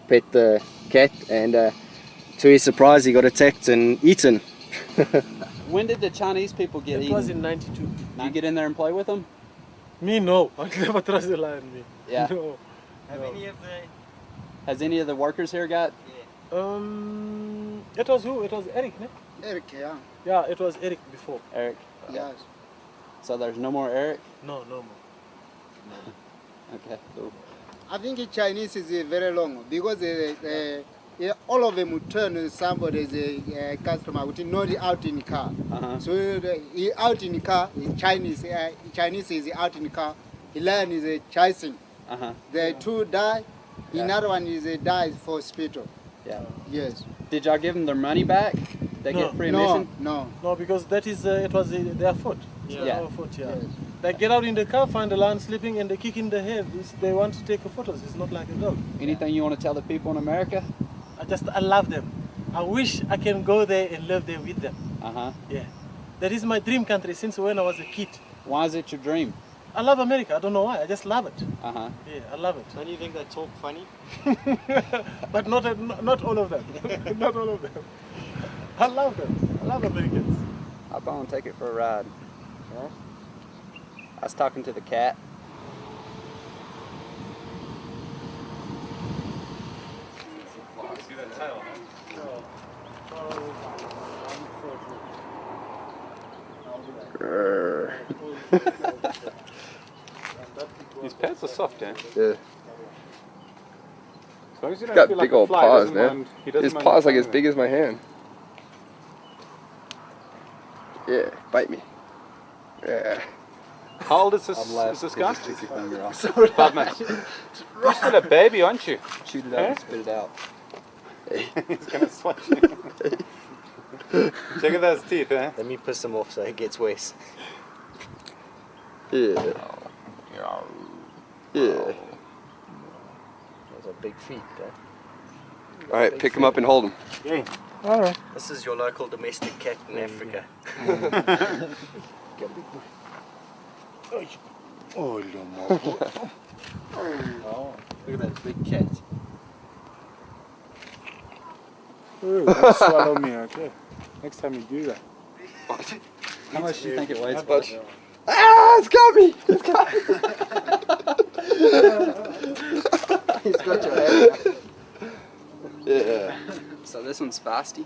pet the cat, and to his surprise he got attacked and eaten. When did the Chinese people get eaten? It was in 92. Did you get in there and play with them? Me, no. I never trust the lion, me. Yeah. No. Has any of the workers here got? It was who? It was Eric, ne? Eric, yeah. Yeah, it was Eric before. Eric? Yes. So there's no more Eric? No, no more. Okay, cool. I think Chinese is very long because all of them would turn to somebody as a customer, would not out in the car. So he out in the car, Chinese is out in the car, the lion is chasing. The two die, another one is dies for hospital. Yeah. Yes. Did y'all give them their money back? They get free admission? No. No, because that is it was their foot. Yeah. Our foot, yeah. Yes. They get out in the car, find the lion sleeping, and they kick in the head. They want to take a photos. It's not like a dog. Anything you want to tell the people in America? I love them. I wish I can go there and live there with them. Yeah. That is my dream country since when I was a kid. Why is it your dream? I love America. I don't know why. I just love it. Yeah, I love it. Don't you think they talk funny? But not all of them. Not all of them. I love them. I love Americans. Hop on, take it for a ride. Yeah. I was talking to the cat. See that tail, These pets are soft, Dan. Yeah. As long as you don't Got feel big like a old fly, paws, doesn't man. mind- he doesn't His mind paws like you as big as my hand. Yeah, bite me. Yeah. How old is this guy? 5 months. You're still a baby, aren't you? Shoot it up and spit it out. He's gonna swat you. Check out those teeth, eh? Let me piss him off so he gets worse. Yeah. Yeah. Those are big feet, eh? All right, pick him up and hold him. Yeah. All right. This is your local domestic cat in Africa. Oh, look at that big cat. Don't swallow me, okay? Next time you do that. How much do you think it weighs? Ah, it's got me! It's got me! He's got your head. Yeah. So this one's feisty?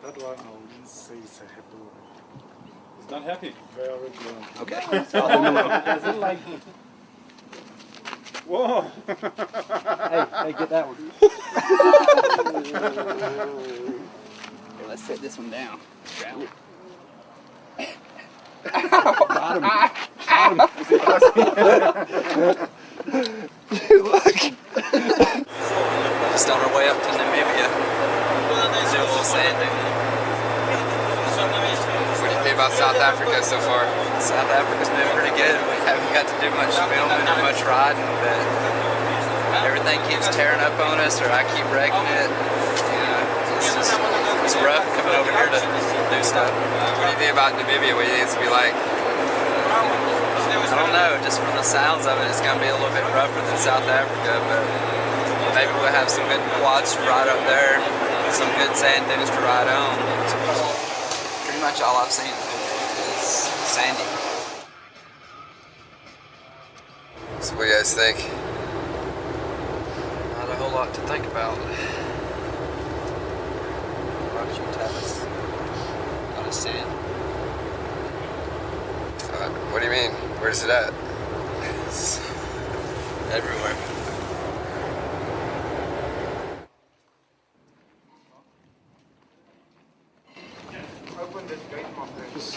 That one, I wouldn't say it's a happy one. He's not happy. Very good. Okay. Does it like... Whoa! Hey, get that one. Okay, let's set this one down. Ground. Got him. Just on our way up to Namibia. Do a little sand dune. What do you think about South Africa so far? South Africa's been pretty good. We haven't got to do much filming or much riding, but everything keeps tearing up on us, or I keep wrecking it. You know, it's rough coming over here to do stuff. What do you think about Namibia? What do you think it's going to be like? I don't know, just from the sounds of it, it's going to be a little bit rougher than South Africa, but maybe we'll have some good quads to ride up there, some good sand dunes to ride on. Pretty much all I've seen is sandy. So what do you guys think? Not a whole lot to think about. Rocks and tablets. A lot of sand. What do you mean? Where's it at? Everywhere.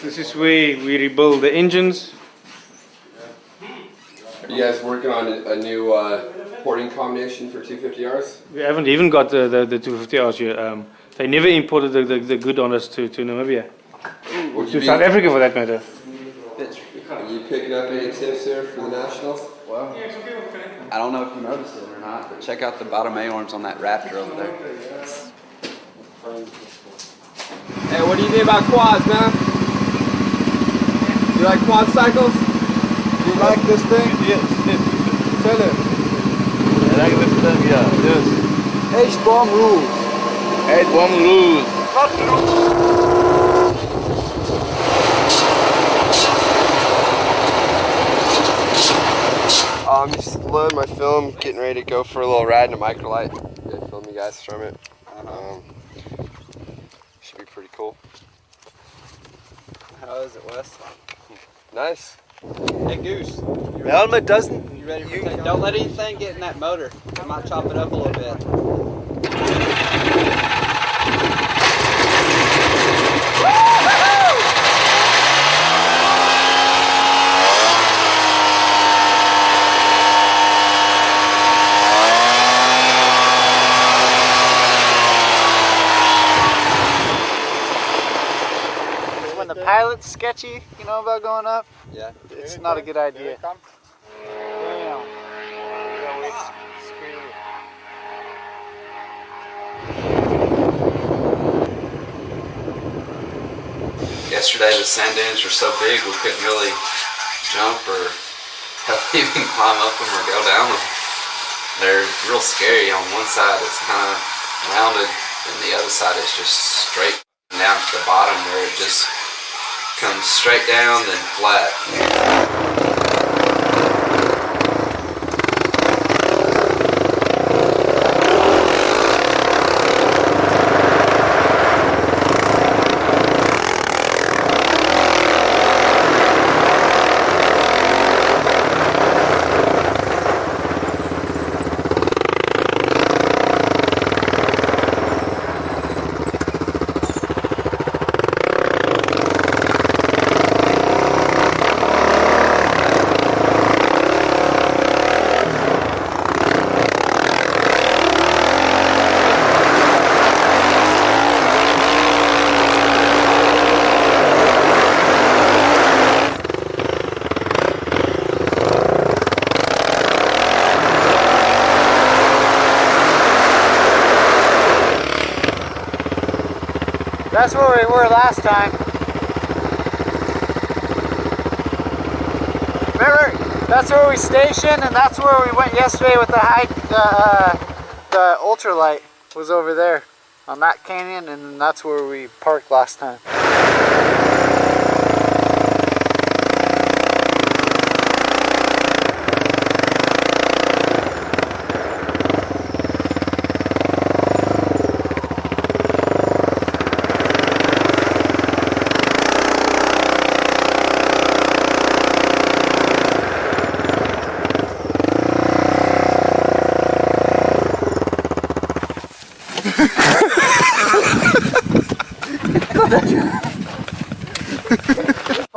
This is where we rebuild the engines. Are you guys working on a new porting combination for 250Rs? We haven't even got the 250Rs yet. They never imported the good on us to Namibia. To South Africa for that matter. Are you picking up any tips there for the Nationals? Well, I don't know if you noticed it or not, but check out the bottom A-arms on that Raptor over there. Hey, what do you think about quads, man? You like quad cycles? You like this thing? Yes. Tell him. I like this thing, yeah. Yes. H-bomb rules. H-bomb rules. Not rules. I'm just loading my film, getting ready to go for a little ride in a microlight. Gonna film you guys from it. Should be pretty cool. How is it, Wes? Nice. Hey, Goose. The helmet doesn't. You ready for Don't let anything get in that motor. It might chop it up a little bit. When the pilot's sketchy, you know about going up? Yeah. It's not a good idea. Yesterday the sand dunes were so big we couldn't really jump or even climb up them or go down them. They're real scary. On one side it's kind of rounded and the other side is just straight down to the bottom where it just comes straight down then flat. That's where we were last time. Remember, that's where we stationed, and that's where we went yesterday with the ultralight was over there on that canyon, and that's where we parked last time.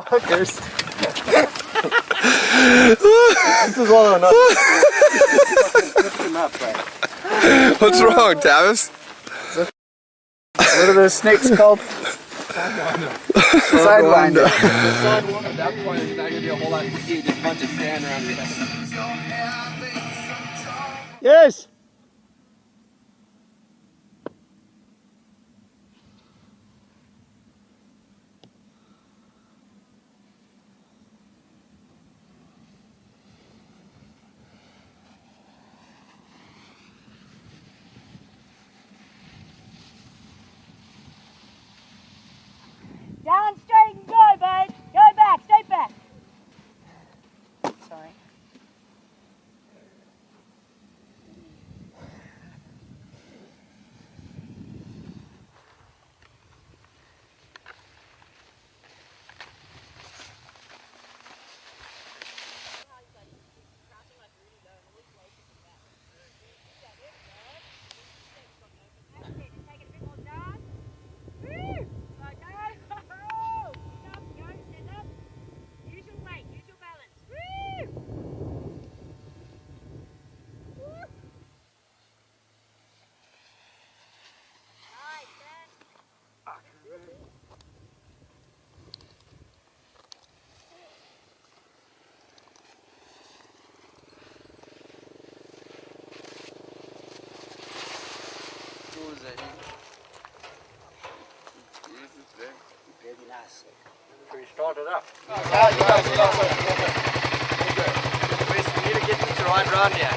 Fuckers. This is all or nothing. What's wrong, Tavis? What are those snakes called? Sidewinder. At that point, there's not going to be a whole lot to see, just a bunch of sand around your head. Yes! Down straight and go, bud. Go back, straight back. Sorry. We started up. We need to get you to run yet.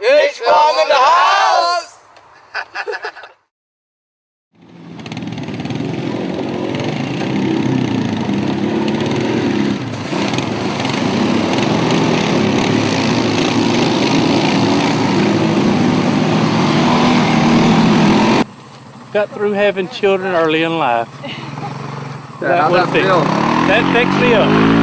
H bomb in the house! Got through having children early in life. How'd that feel? That fixed me up.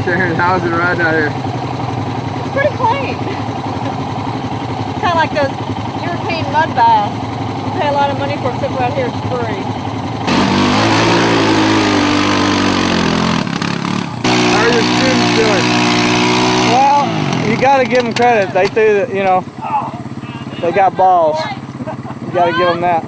Sharon, how's it riding out here? It's pretty clean. Kind of like those European mud baths. You pay a lot of money for it, except right here it's free. you got to give them credit. They threw the, you know, they got balls. You got to give them that.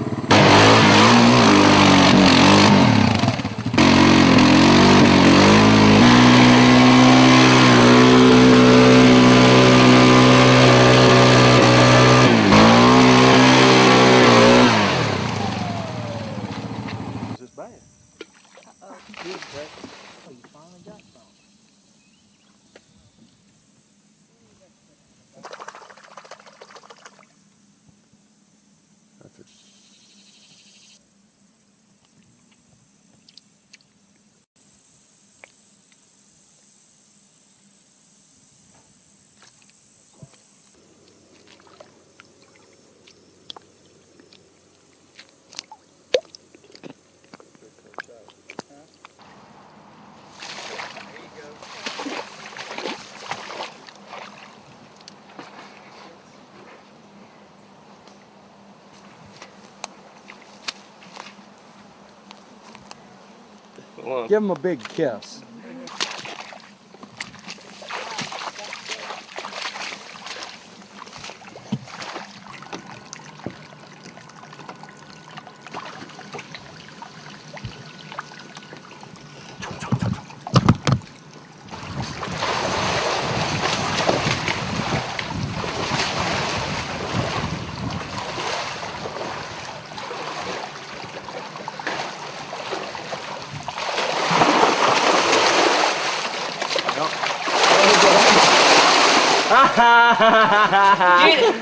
Give him a big kiss. Get it!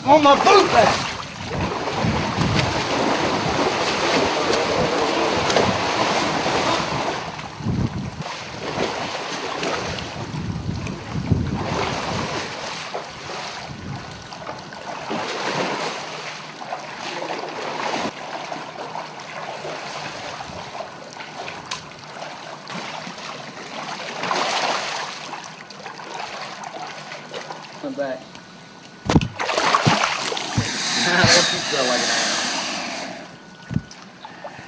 On my boot back! Come back. Don't you throw like an ass.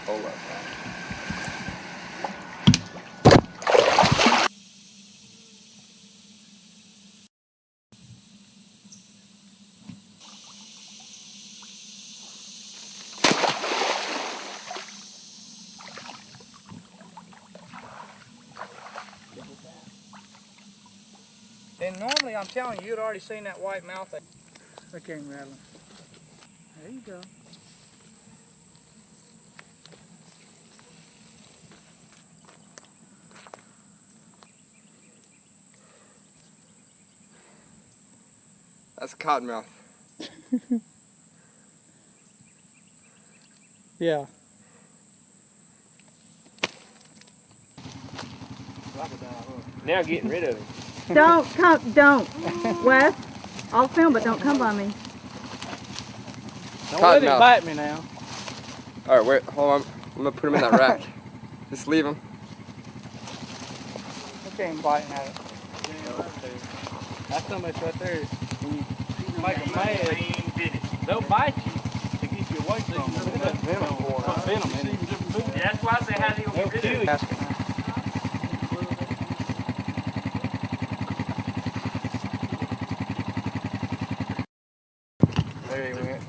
Hold up. And normally, I'm telling you, you'd already seen that white mouth. I can't rattle. There you go. That's cottonmouth. Yeah. Now getting rid of him. Don't, Wes. I'll film, but don't come by me. Don't let him bite me now. All right, wait, hold on. I'm gonna put him in that rack. Just leave him. Okay, I'm biting at it. That's so much right there. When you make them mad, they'll bite you to keep you away from them. That's venom in it. Yeah, that's why I say how do you get rid of it? There he went.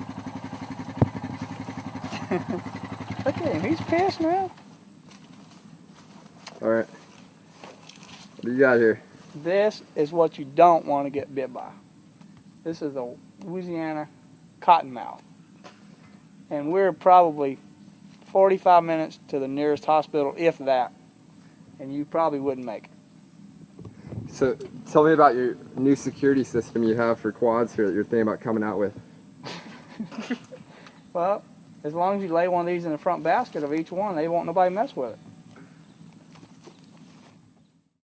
Look at him, he's pissed now. All right. What do you got here? This is what you don't want to get bit by. This is a Louisiana cottonmouth. And we're probably 45 minutes to the nearest hospital, if that. And you probably wouldn't make it. So tell me about your new security system you have for quads here that you're thinking about coming out with. Well, as long as you lay one of these in the front basket of each one, they won't nobody mess with it.